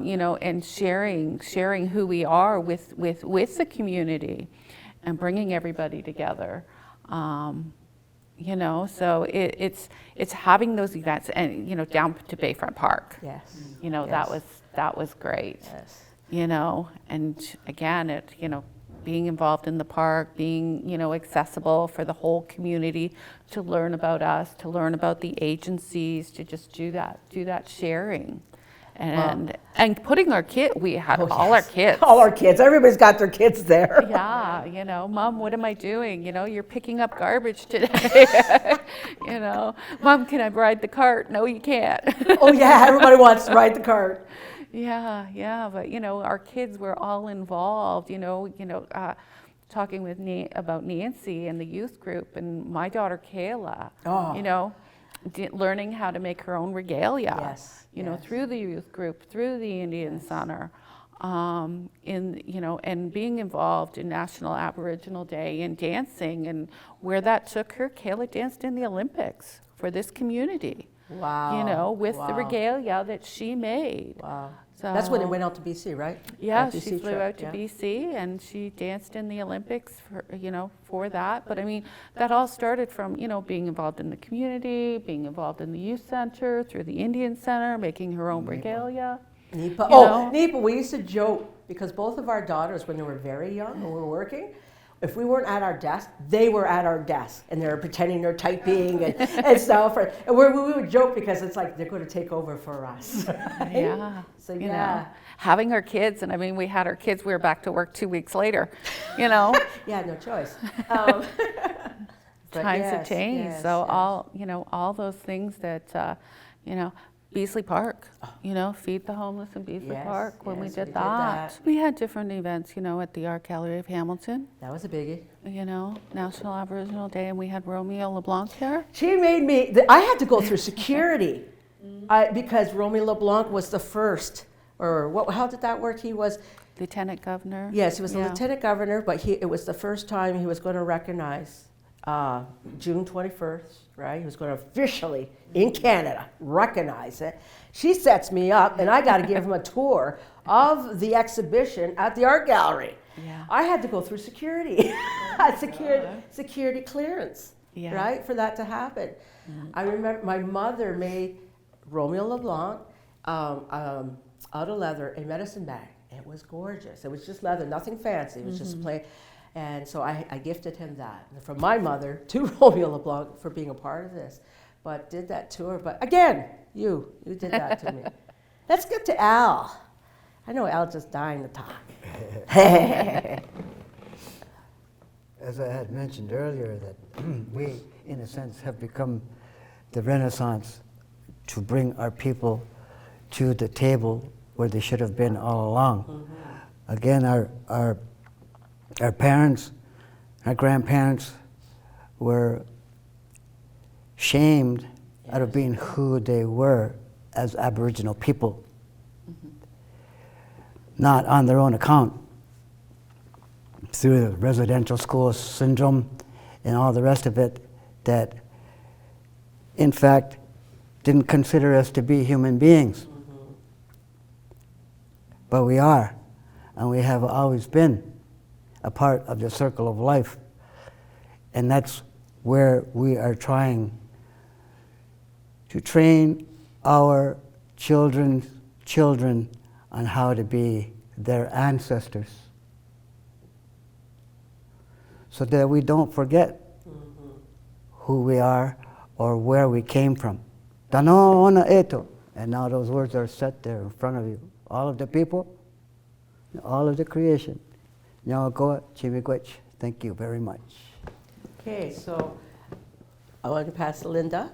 you know, and sharing who we are with the community, and bringing everybody together. You know, so it's having those events, and you know, down to Bayfront Park. Yes. You know, Yes. that was great. Yes. You know, and again, it, you know, being involved in the park, being, you know, accessible for the whole community to learn about us, to learn about the agencies, to just do that sharing. And putting our we had all our kids. All our kids. Everybody's got their kids there. Yeah, you know, Mom, what am I doing? You know, you're picking up garbage today. You know, Mom, can I ride the cart? No, you can't. Oh yeah, everybody wants to ride the cart. Yeah, but you know, our kids were all involved. Talking with about Nancy and the youth group, and my daughter Kayla. Oh. You know, learning how to make her own regalia. Yes, You know, yes. through the youth group, through the Indian Center, and being involved in National Aboriginal Day and dancing, and where that took her. Kayla danced in the Olympics for this community. Wow. You know, with the Wow. regalia that she made. Wow. So, That's when it went out to BC, right? yeah, That she BC flew trip, out to yeah. BC and she danced in the Olympics for that. But I mean, that all started from, you know, being involved in the community, being involved in the youth center, through the Indian Center, making her own regalia. NEPA. You know? NEPA, we used to joke because both of our daughters, when they were very young and we were working, if we weren't at our desk, they were at our desk and they were pretending they're typing and stuff. And we would joke because it's like they're going to take over for us. Right? Yeah. So you yeah. know, having our kids, and I mean, we had our kids, we were back to work 2 weeks later, you know. Yeah, no choice. But Times yes, have changed. yes, So yes. all those things that, you know, Beasley Park, you know, feed the homeless in Beasley Yes, Park when we yes, did we did that. that. We had different events, you know, at the Art Gallery of Hamilton, That was a biggie. you know, National Aboriginal Day, and we had Romeo LeBlanc there. She made me, I had to go through security because Romeo LeBlanc was the first, or what? How did that work? He was, Lieutenant Governor. yes, he was the Yeah. lieutenant governor, but it was the first time he was going to recognize June 21st, right? He was going to officially, in Canada, recognize it. She sets me up, and I got to give him a tour of the exhibition at the art gallery. Yeah. I had to go through security, security clearance, Yeah. right, for that to happen. I remember my mother made Romeo LeBlanc out of leather, a medicine bag. It was gorgeous. It was just leather, nothing fancy. It was just plain. And so I gifted him that from my mother to Romeo LeBlanc for being a part of this. But did that tour. But again, you did that to me. Let's get to Al. I know Al just dying to talk. as I had mentioned earlier, that we, in a sense, have become the Renaissance to bring our people to the table where they should have been all along. Again, our parents, our grandparents were shamed out of being who they were as Aboriginal people, not on their own account, through the residential school syndrome and all the rest of it, that in fact didn't consider us to be human beings. But we are, and we have always been a part of the circle of life. And that's where we are trying to train our children's children on how to be their ancestors, so that we don't forget who we are or where we came from. Tano ona eto. And now those words are set there in front of you. All of the people, all of the creation. Nyawakoa Chimikwech. Thank you very much. Okay, so I want to pass to Linda.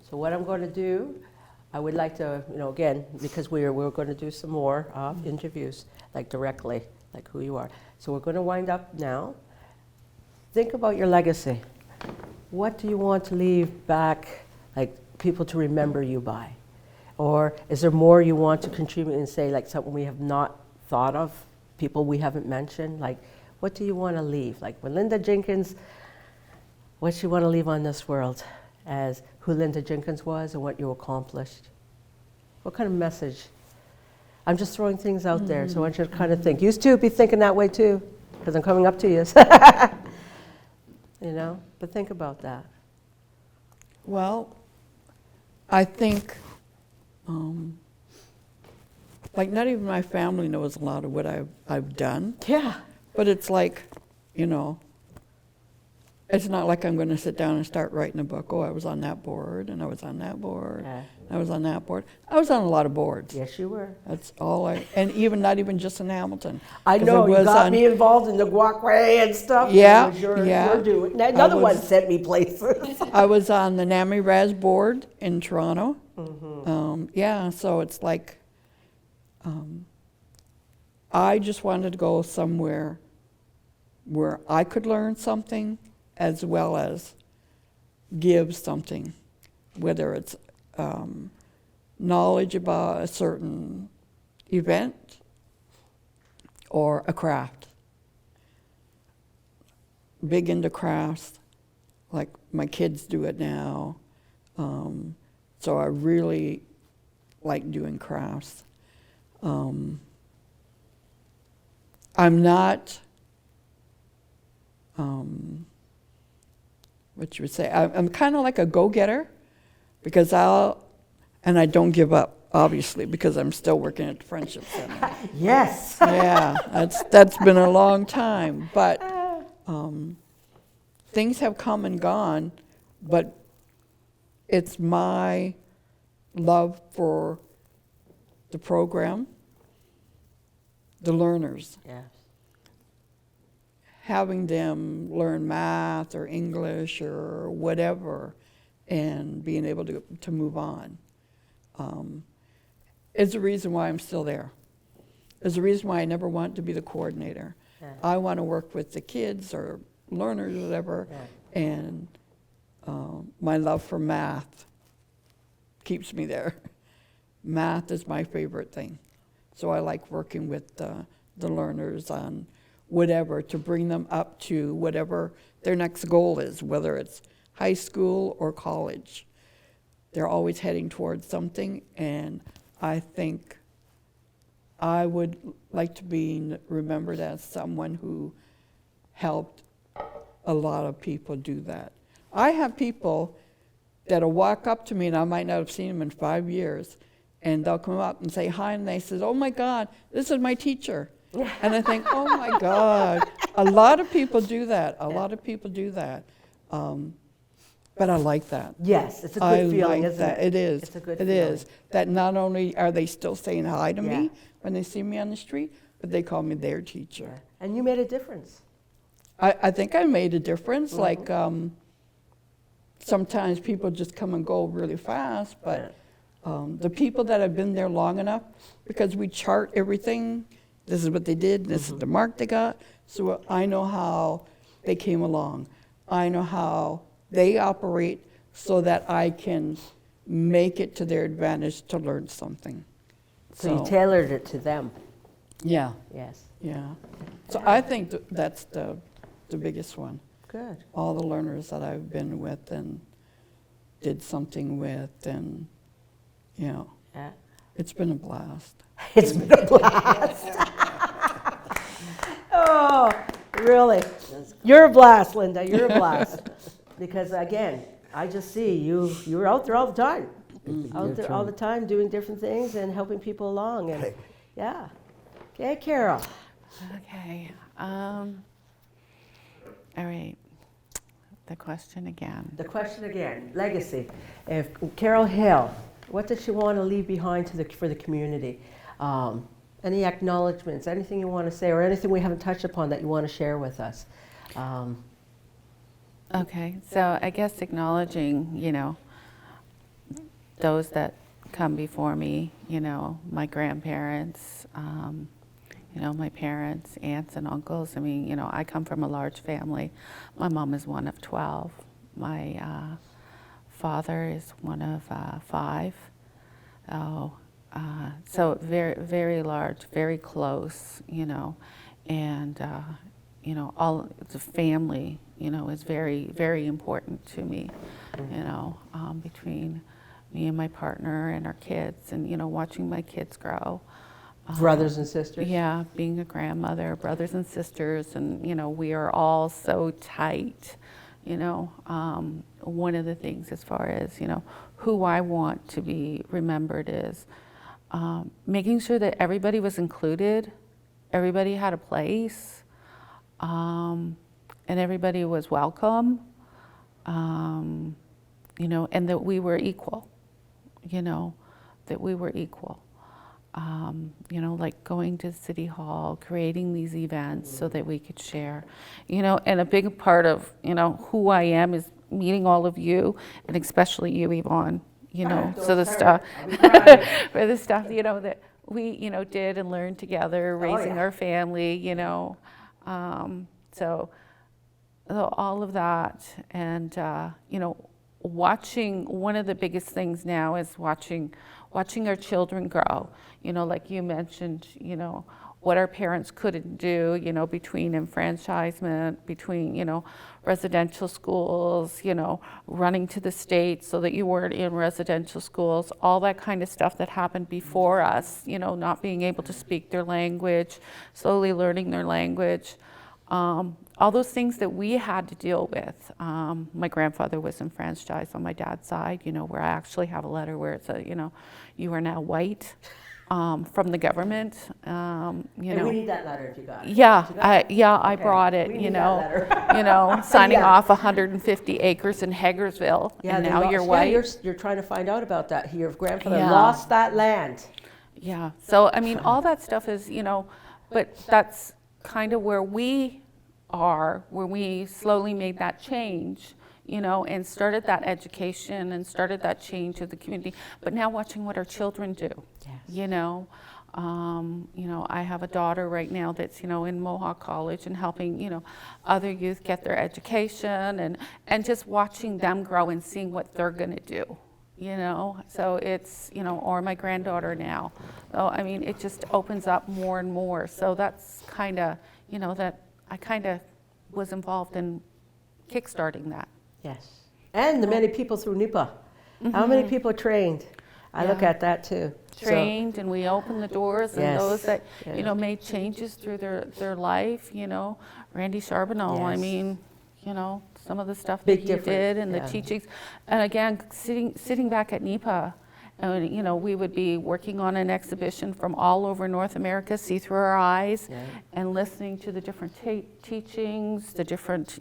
So what I'm going to do, I would like to, again, because we're going to do some more interviews, like directly, like who you are. So we're going to wind up now. Think about your legacy. What do you want to leave back, like people to remember you by? Or is there more you want to contribute and say, like something we have not thought of, people we haven't mentioned? Like, what do you want to leave? Like when Linda Jenkins, what you want to leave on this world as who Linda Jenkins was and what you accomplished? What kind of message? I'm just throwing things out there, so I want you to kind of think. You too, be thinking that way too, because I'm coming up to you. But think about that. Well, I think, like not even my family knows a lot of what I've done. Yeah. But it's like, it's not like I'm going to sit down and start writing a book. Oh, I was on that board, and I was on that board, Yeah. I was on that board. I was on a lot of boards. Yes, you were. That's all and not even just in Hamilton. I 'Cause know, it you was got on- me involved in the guac and stuff. Yeah, It was your yeah. doing. Another one was- sent me places. I was on the NAMI Raz board in Toronto. So it's like, I just wanted to go somewhere where I could learn something as well as give something, whether it's knowledge about a certain event or a craft. Big into crafts, like my kids do it now. So I really like doing crafts. I'm not, what you would say, I'm kind of like a go-getter, because I don't give up, obviously, because I'm still working at the Friendship Center. Yes. Yeah, that's been a long time, but things have come and gone, but it's my love for the program, the learners, Yes. having them learn math or English or whatever, and being able to move on. Is the reason why I'm still there. Is the reason why I never want to be the coordinator. Yeah. I want to work with the kids or learners or whatever, Yeah. and my love for math keeps me there. Math is my favorite thing. So I like working with the learners on whatever, to bring them up to whatever their next goal is, whether it's high school or college. They're always heading towards something, and I think I would like to be remembered as someone who helped a lot of people do that. I have people that'll walk up to me, and I might not have seen them in 5 years, and they'll come up and say hi, and they say, "Oh my God, this is my teacher." And I think, oh my God, a lot of people do that. A lot of people do that. But I like that. Yes, it's a good I feeling, like isn't that. it? It is. It's a good It feeling. is. That not only are they still saying hi to Yeah. me when they see me on the street, but they call me their teacher. And you made a difference. I think I made a difference. Like sometimes people just come and go really fast, but the people that have been there long enough, because we chart everything, this is what they did, this is the mark they got, so I know how they came along. I know how they operate so that I can make it to their advantage to learn something. So you tailored it to them. Yeah, Yes. yeah. So I think that's the biggest one. Good. All the learners that I've been with and did something with, and Yeah. it's been a blast. It's been a blast. Oh, really? You're a blast, Linda. You're a blast. Because again, I just see you're out there all the time. Out there all the time doing different things and helping people along. And yeah. Okay, Carol. Okay. All right. The question again. The question again, legacy. If Carol Hill, what does she want to leave behind for the community? Any acknowledgments, anything you want to say, or anything we haven't touched upon that you want to share with us? Okay, so I guess acknowledging, those that come before me, my grandparents, my parents, aunts and uncles. I mean, I come from a large family. My mom is one of 12. My father is one of 5. So very, very large, very close, and, all the family, is very, very important to me, between me and my partner and our kids and, watching my kids grow. Brothers and sisters? Yeah, being a grandmother, brothers and sisters, and, we are all so tight, One of the things as far as, who I want to be remembered is making sure that everybody was included, everybody had a place, and everybody was welcome, and that we were equal, that we were equal. Like going to City Hall, creating these events so that we could share, and a big part of, who I am is meeting all of you, and especially you, Yvonne, so the stuff, for the stuff, that we, did and learned together, raising our family, so all of that, and, watching, one of the biggest things now is watching our children grow, like you mentioned, what our parents couldn't do, between enfranchisement, between, residential schools, running to the state so that you weren't in residential schools, all that kind of stuff that happened before us, not being able to speak their language, slowly learning their language. All those things that we had to deal with. My grandfather was enfranchised on my dad's side, where I actually have a letter where it says, you are now white from the government. And we need that letter if you got it. Yeah, I Okay. brought it, We need that letter. signing Yeah. off 150 acres in Hagersville, and now you're white. You're trying to find out about that. Your grandfather Yeah. lost that land. Yeah, so I mean, all that stuff is, but that's kind of where we are, where we slowly made that change, and started that education and started that change of the community. But now watching what our children do, I have a daughter right now that's, in Mohawk College and helping, other youth get their education and just watching them grow and seeing what they're going to do. So it's, or my granddaughter now. So, I mean, it just opens up more and more. So that's kind of, that I kind of was involved in kickstarting that. Yes. And the many people through NIPA. How many people trained? I look Yeah. at that too. Trained, and we opened the doors, and Yes. those that, Yeah. made changes through their life, Randy Charbonneau, I Yes. mean, some of the stuff Big that he difference, did and yeah. the teachings. And again, sitting back at NEPA, and, we would be working on an exhibition from all over North America, see through our eyes, Yeah. and listening to the different teachings, the different,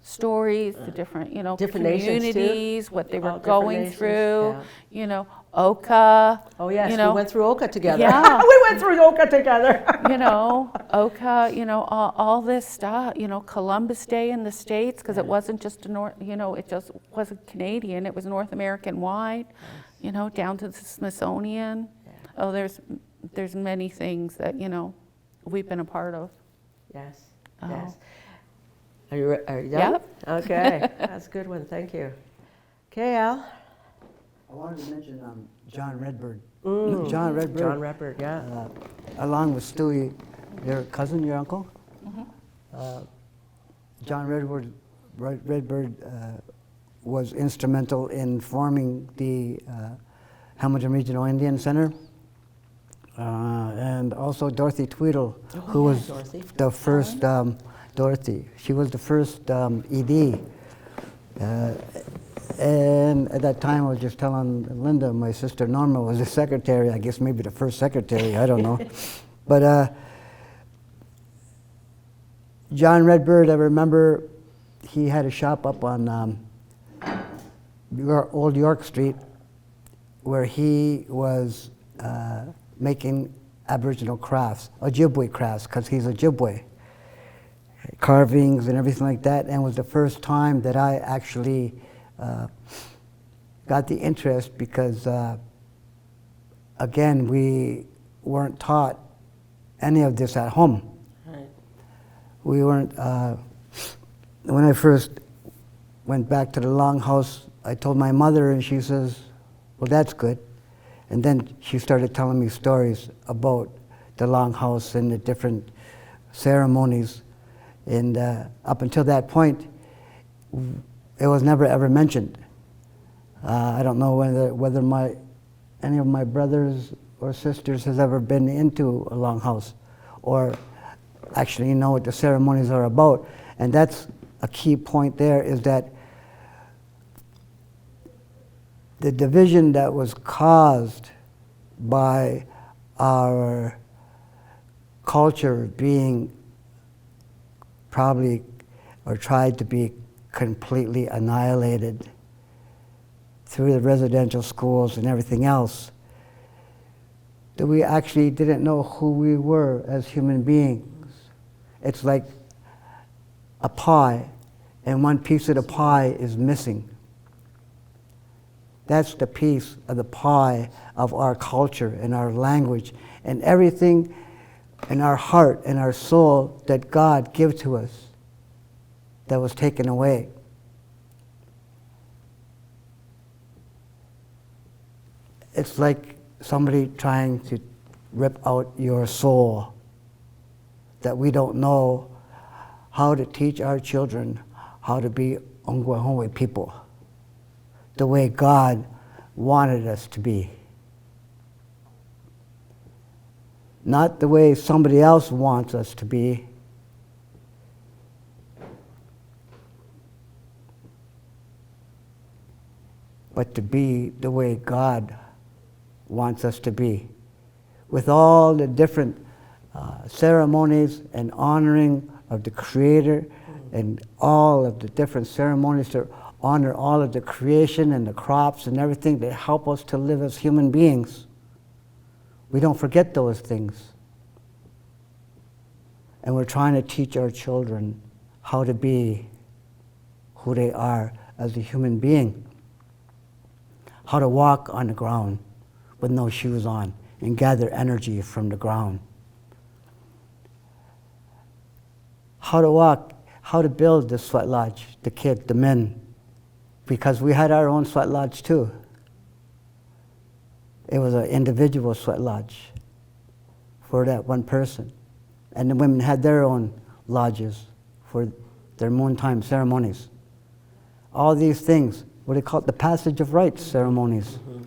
stories, the different, Different nations, too. communities, what they All were different going nations, through, yeah. Oka. Oh, yes, you know, we went through Oka together. Yeah. We went through Oka together. Oka, all this stuff, Columbus Day in the States, because it wasn't just it just wasn't Canadian, it was North American wide, down to the Smithsonian. Yeah. Oh, there's many things that, we've been a part of. Yes, Oh. yes. Are you done? Yep. Okay, that's a good one, thank you. Okay, Al. I wanted to mention John Redbird. Mm. John Redbird. John Redbird, yeah. Along with Stewie, your cousin, your uncle. John Redbird was instrumental in forming the Hamilton Regional Indian Center. And also Dorothy Tweedle, who was Dorothy. the first, Dorothy, she was the first ED. And at that time, I was just telling Linda, my sister Norma was the secretary, I guess maybe the first secretary, I don't know. But John Redbird, I remember he had a shop up on Old York Street where he was making Aboriginal crafts, Ojibwe crafts, because he's Ojibwe. Carvings and everything like that, and it was the first time that I actually got the interest because, again, we weren't taught any of this at home. Right. We weren't, when I first went back to the Longhouse, I told my mother and she says, well, that's good. And then she started telling me stories about the Longhouse and the different ceremonies. And up until that point, it was never ever mentioned. I don't know whether any of my brothers or sisters has ever been into a Longhouse or actually know what the ceremonies are about. And that's a key point there, is that the division that was caused by our culture being probably or tried to be completely annihilated through the residential schools and everything else, that we actually didn't know who we were as human beings. It's like a pie, and one piece of the pie is missing. That's the piece of the pie of our culture and our language and everything in our heart and our soul that God gave to us that was taken away. It's like somebody trying to rip out your soul, that we don't know how to teach our children how to be Ongwahongwe people, the way God wanted us to be. Not the way somebody else wants us to be. But to be the way God wants us to be. With all the different ceremonies and honoring of the Creator and all of the different ceremonies to honor all of the creation and the crops and everything that help us to live as human beings. We don't forget those things. And we're trying to teach our children how to be who they are as a human being. How to walk on the ground with no shoes on and gather energy from the ground. How to walk, how to build the sweat lodge, the men. Because we had our own sweat lodge too. It was an individual sweat lodge for that one person. And the women had their own lodges for their moontime ceremonies. All these things, what they call it, the passage of rites ceremonies. Mm-hmm.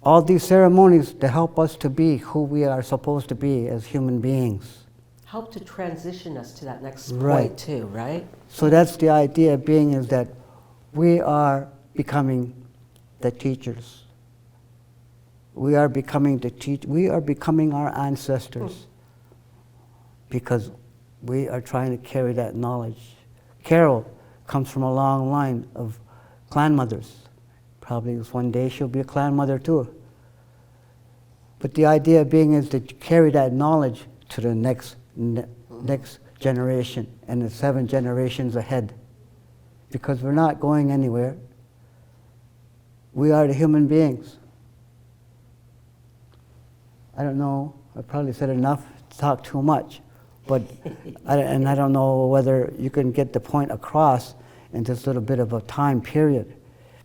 All these ceremonies to help us to be who we are supposed to be as human beings. Help to transition us to that next Right. point too, right? So that's the idea being, is that we are becoming the teachers. We are becoming we are becoming our ancestors because we are trying to carry that knowledge. Carol comes from a long line of clan mothers, Probably one day she'll be a clan mother too. But the idea being is to carry that knowledge to the next generation and the 7 generations ahead. Because we're not going anywhere. We are the human beings. I don't know, I probably said enough to talk too much, but I don't know whether you can get the point across in this little bit of a time period,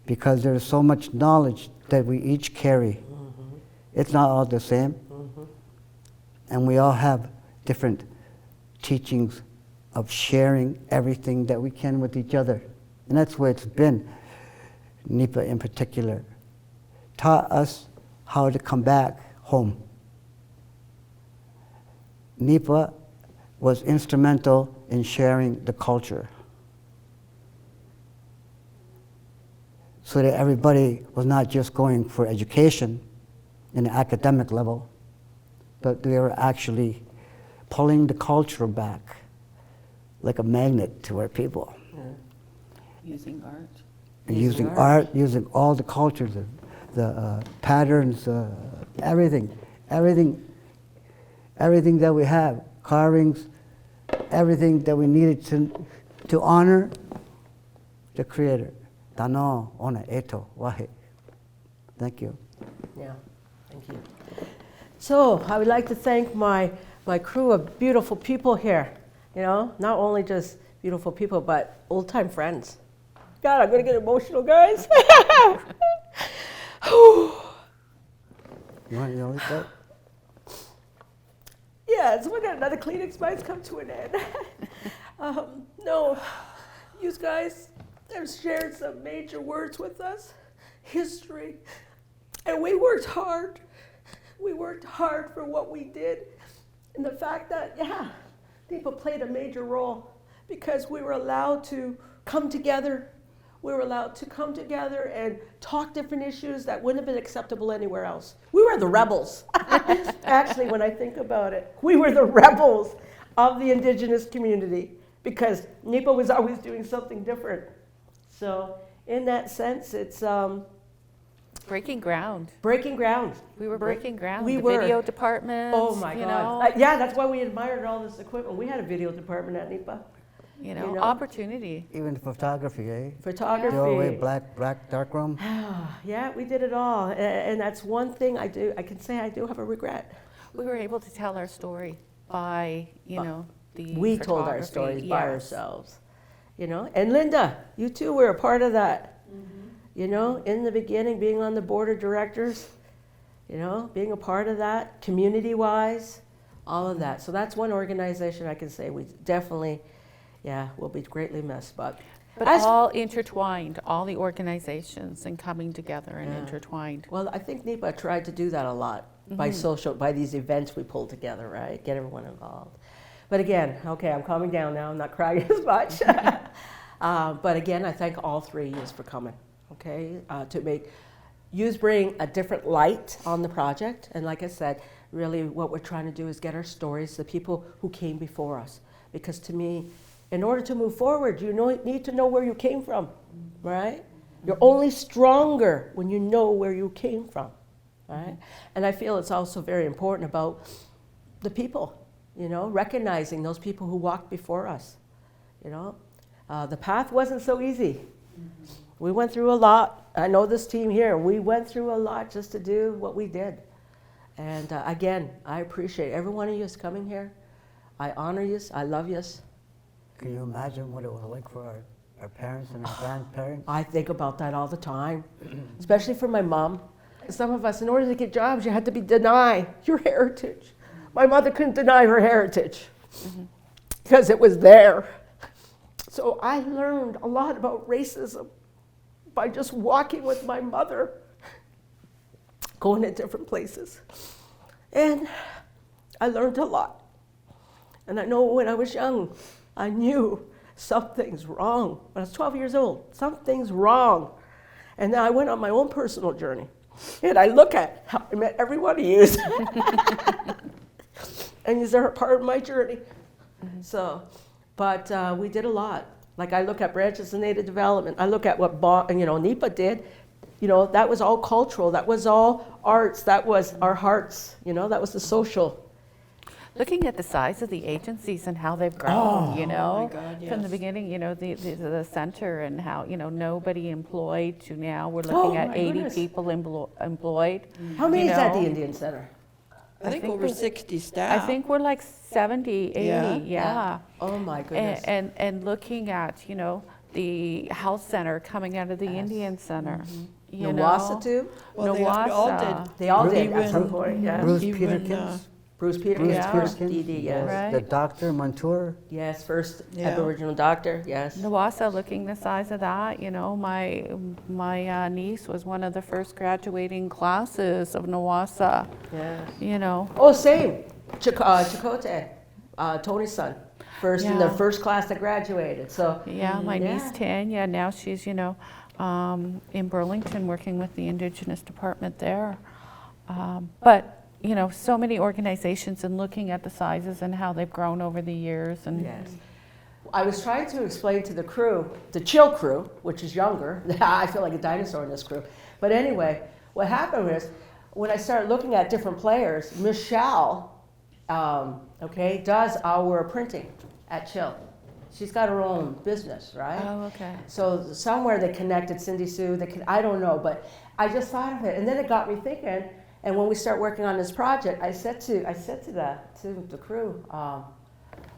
because there's so much knowledge that we each carry. It's not all the same, and we all have different teachings of sharing everything that we can with each other, and that's where it's been. NEPA in particular taught us how to come back home. NEPA was instrumental in sharing the culture, so that everybody was not just going for education in an academic level, but they were actually pulling the culture back like a magnet to our people. Using art. And using art, using all the cultures, the patterns, everything that we have, carvings, everything that we needed to honor the Creator. Tano, ona, eto, wahe. Thank you. Yeah, thank you. So I would like to thank my crew of beautiful people here. You know, not only just beautiful people, but old-time friends. God, I'm gonna get emotional, guys. You want to know that? Yeah, so we got another Kleenex might come to an end. No, you guys have shared some major words with us, history, and we worked hard. We worked hard for what we did, and the fact that, yeah, people played a major role because we were allowed to come together. We were allowed to come together and talk different issues that wouldn't have been acceptable anywhere else. We were the rebels. Actually, when I think about it, we were the rebels of the Indigenous community because NEPA was always doing something different. So in that sense, it's Breaking ground. breaking ground. We were breaking ground. We the were. video departments. Oh my God. Yeah, that's why we admired all this equipment. We had a video department at NEPA. You know, know. opportunity. Even photography, eh? Photography. Doorway, black, dark room. Yeah, we did it all. And that's one thing I can say I do have a regret. We were able to tell our story by, you know, the We told our photography. stories by Yes. ourselves, you know. And Linda, you too were a part of that. You know, in the beginning, being on the board of directors, you know, being a part of that, community-wise, all of that. So that's one organization I can say we definitely, yeah, will be greatly missed. But all intertwined, all the organizations and coming together and Yeah. intertwined. Well, I think NEPA tried to do that a lot by by these events we pulled together, right? Get everyone involved. But again, okay, I'm calming down now. I'm not crying as much. But again, I thank all 3 of you for coming, okay? To make yous bring a different light on the project. And like I said, really what we're trying to do is get our stories, the people who came before us. Because to me, in order to move forward, you need to know where you came from, right? You're only stronger when you know where you came from, right? And I feel it's also very important about the people, you know, recognizing those people who walked before us, you know. The path wasn't so easy. We went through a lot. I know this team here, we went through a lot just to do what we did. And again, I appreciate every one of you coming here. I honor you, I love you. Can you imagine what it was like for our parents and our grandparents? I think about that all the time, especially for my mom. Some of us, in order to get jobs, you had to deny your heritage. My mother couldn't deny her heritage because it was there. So I learned a lot about racism by just walking with my mother, going to different places. And I learned a lot. And I know when I was young, I knew something's wrong. When I was 12 years old, something's wrong. And then I went on my own personal journey. And I look at how I met every one of you. And these are a part of my journey. So, but we did a lot. Like I look at branches of native development. I look at what NEPA did. you know, that was all cultural, that was all arts, that was our hearts, you know, that was the social. Looking at the size of the agencies and how they've grown, you know, my God, from the yes. beginning, you know, the center and how, you know, nobody employed to now we're Oh, looking at my 80 goodness. people employed. How many you is at the know. Indian Center? I think think over there's- 60 I staff. think we're like 70, 80, Yeah. yeah. Oh, my goodness. And looking at, you know, the health center coming out of the Indian Center, you Nawasa know. too? Well, they all Nawasa. did. They all did Even- at some point, yes. Bruce Even, Peterkins. Bruce Peterkins, Yeah. first Peterkins, DD, yes. yes. Right. The doctor, Montour. Yes, first Yeah. Aboriginal doctor, yes. Nawasa, looking the size of that, you know, my niece was one of the first graduating classes of Nawasa, Yes. you know. Oh, same. Chakotay, Tony's son, first in the Yeah. first class that graduated. So Yeah, my Yeah. niece Tanya, now she's, you know, in Burlington working with the Indigenous department there. But, you know, so many organizations and looking at the sizes and how they've grown over the years and. yes, I was trying to explain to the crew, the chill crew, which is younger. I feel like a dinosaur in this crew. But anyway, what happened was when I started looking at different players, Michelle, okay, does our printing at Chill. She's got her own business, right? Oh, okay. So somewhere they connected Cindy Sue. I don't know, but I just thought of it, and then it got me thinking. And when we start working on this project, I said to the crew,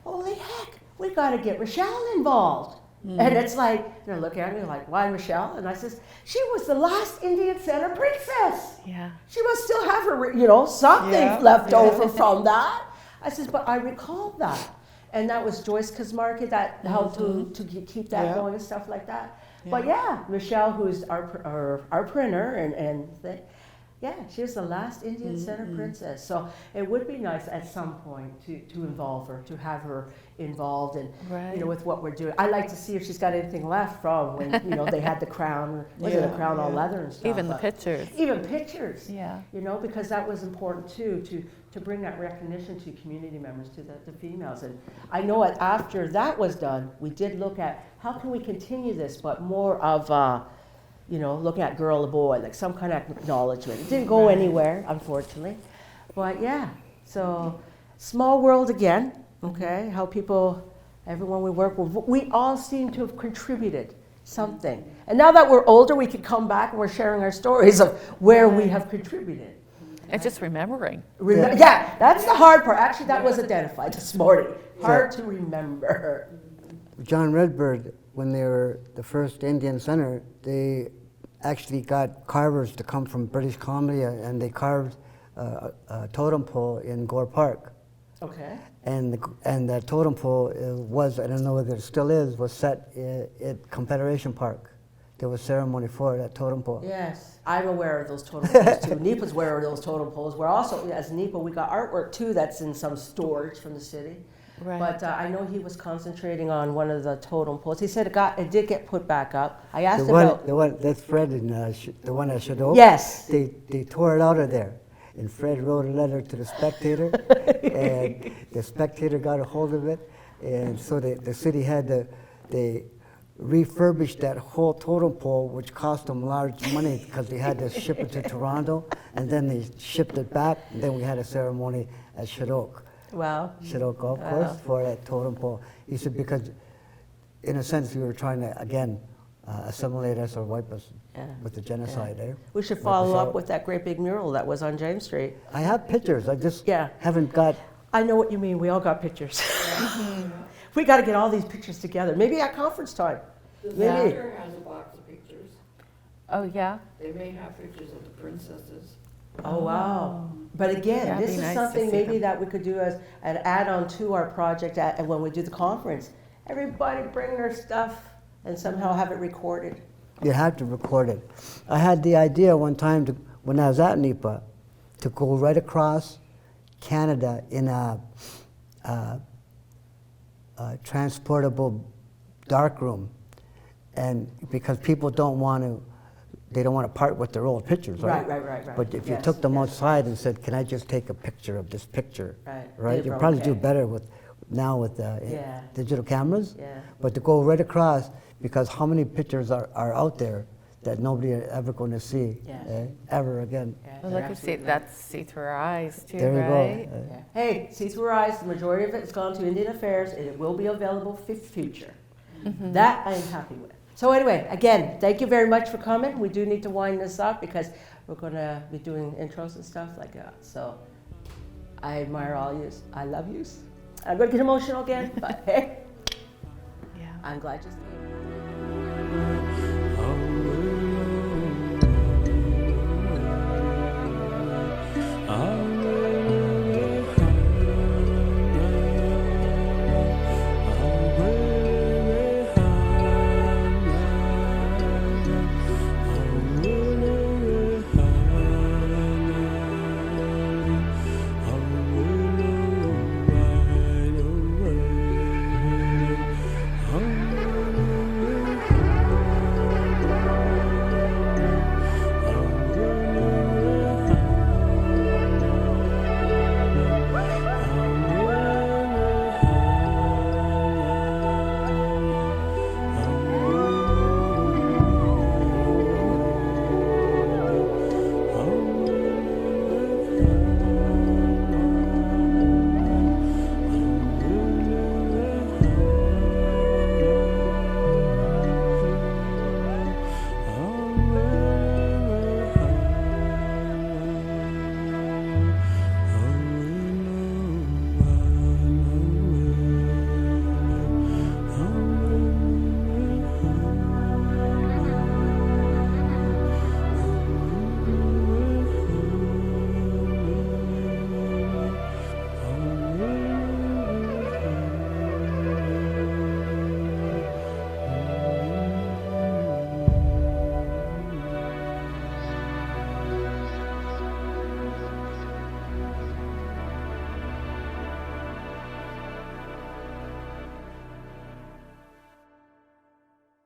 "Holy heck, we got to get Rochelle involved." And it's like, they're looking at me like, "Why Rochelle?" And I says, "She was the last Indian Center princess. Yeah. She must still have her, you know, something Yeah, left yeah. over from that." I says, "But I recall that." And that was Joyce Kazmarket that helped to keep that Yeah. going and stuff like that. But yeah, Michelle, who's our printer, yeah, she was the last Indian Center princess. So it would be nice at some point to involve her, to have her involved in, Right. you know, with what we're doing. I like to see if she's got anything left from when, you know, they had the crown, was it a Yeah, crown all yeah. leather and stuff. Even the but- pictures. Even pictures. Yeah. You know, because that was important too, to bring that recognition to community members, to the females. And I know after that was done, we did look at how can we continue this, but more of, you know, looking at girl or boy, like some kind of acknowledgement. It didn't go anywhere, unfortunately. But yeah, so small world again, okay? How people, everyone we work with, we all seem to have contributed something. And now that we're older, we can come back and we're sharing our stories of where we have contributed. And just remembering. Yeah, that's the hard part. Actually, that was identified this morning. Hard to remember. John Redbird, when they were the first Indian Center, they actually got carvers to come from British Columbia, and they carved a totem pole in Gore Park. Okay. And the totem pole was, I don't know whether it still is, was set at Confederation Park. There was ceremony for that totem pole. Yes, I'm aware of those totem poles too. NEPA's aware of those totem poles. We're also, as NEPA, we got artwork too that's in some storage from the city. Right. But I know he was concentrating on one of the totem poles. He said it did get put back up. I asked The one that's Fred in the one at Shadok. Yes. They tore it out of there, and Fred wrote a letter to the Spectator, and the Spectator got a hold of it, and so the city had they refurbished that whole totem pole, which cost them large money because they had to ship it to Toronto, and then they shipped it back, and then we had a ceremony at Shadok. Well, Shadok Golf Course for that totem pole. He said because, in a sense, we were trying to, again, assimilate us or wipe us with the genocide there. we should Wipe follow us up out. with that great big mural that was on James Street. I have pictures, I just Yeah. haven't got, I know what you mean. We all got pictures. We got to get all these pictures together. Maybe at conference time. Maybe. has a box of pictures. Oh, yeah? They may have pictures of the princesses. Oh, wow. But again, That'd this be is nice to something see maybe them. that we could do as an add-on to our project and when we do the conference. Everybody bring their stuff and somehow have it recorded. you have to record it. I had the idea one time, when I was at NEPA, to go right across Canada in a transportable darkroom, and because people don't want to part with their old pictures, right? Right. But if you Yes, took them yes. outside and said, "Can I just take a picture of this picture?" Right. You They'd probably do okay. better with digital cameras. Yeah. But to go right across, because how many pictures are out there that nobody ever going to see Yes. ever again. Yeah, Well, you're like I absolutely said, right. that's see through our eyes too, There you right? go. Yeah. Hey, see through our eyes, the majority of it has gone to Indian Affairs, and it will be available for future. That I am happy with. So anyway, again, thank you very much for coming. We do need to wind this up because we're going to be doing intros and stuff like that. So I admire all yous. I love yous. I'm going to get emotional again, but hey, Yeah. I'm glad you came.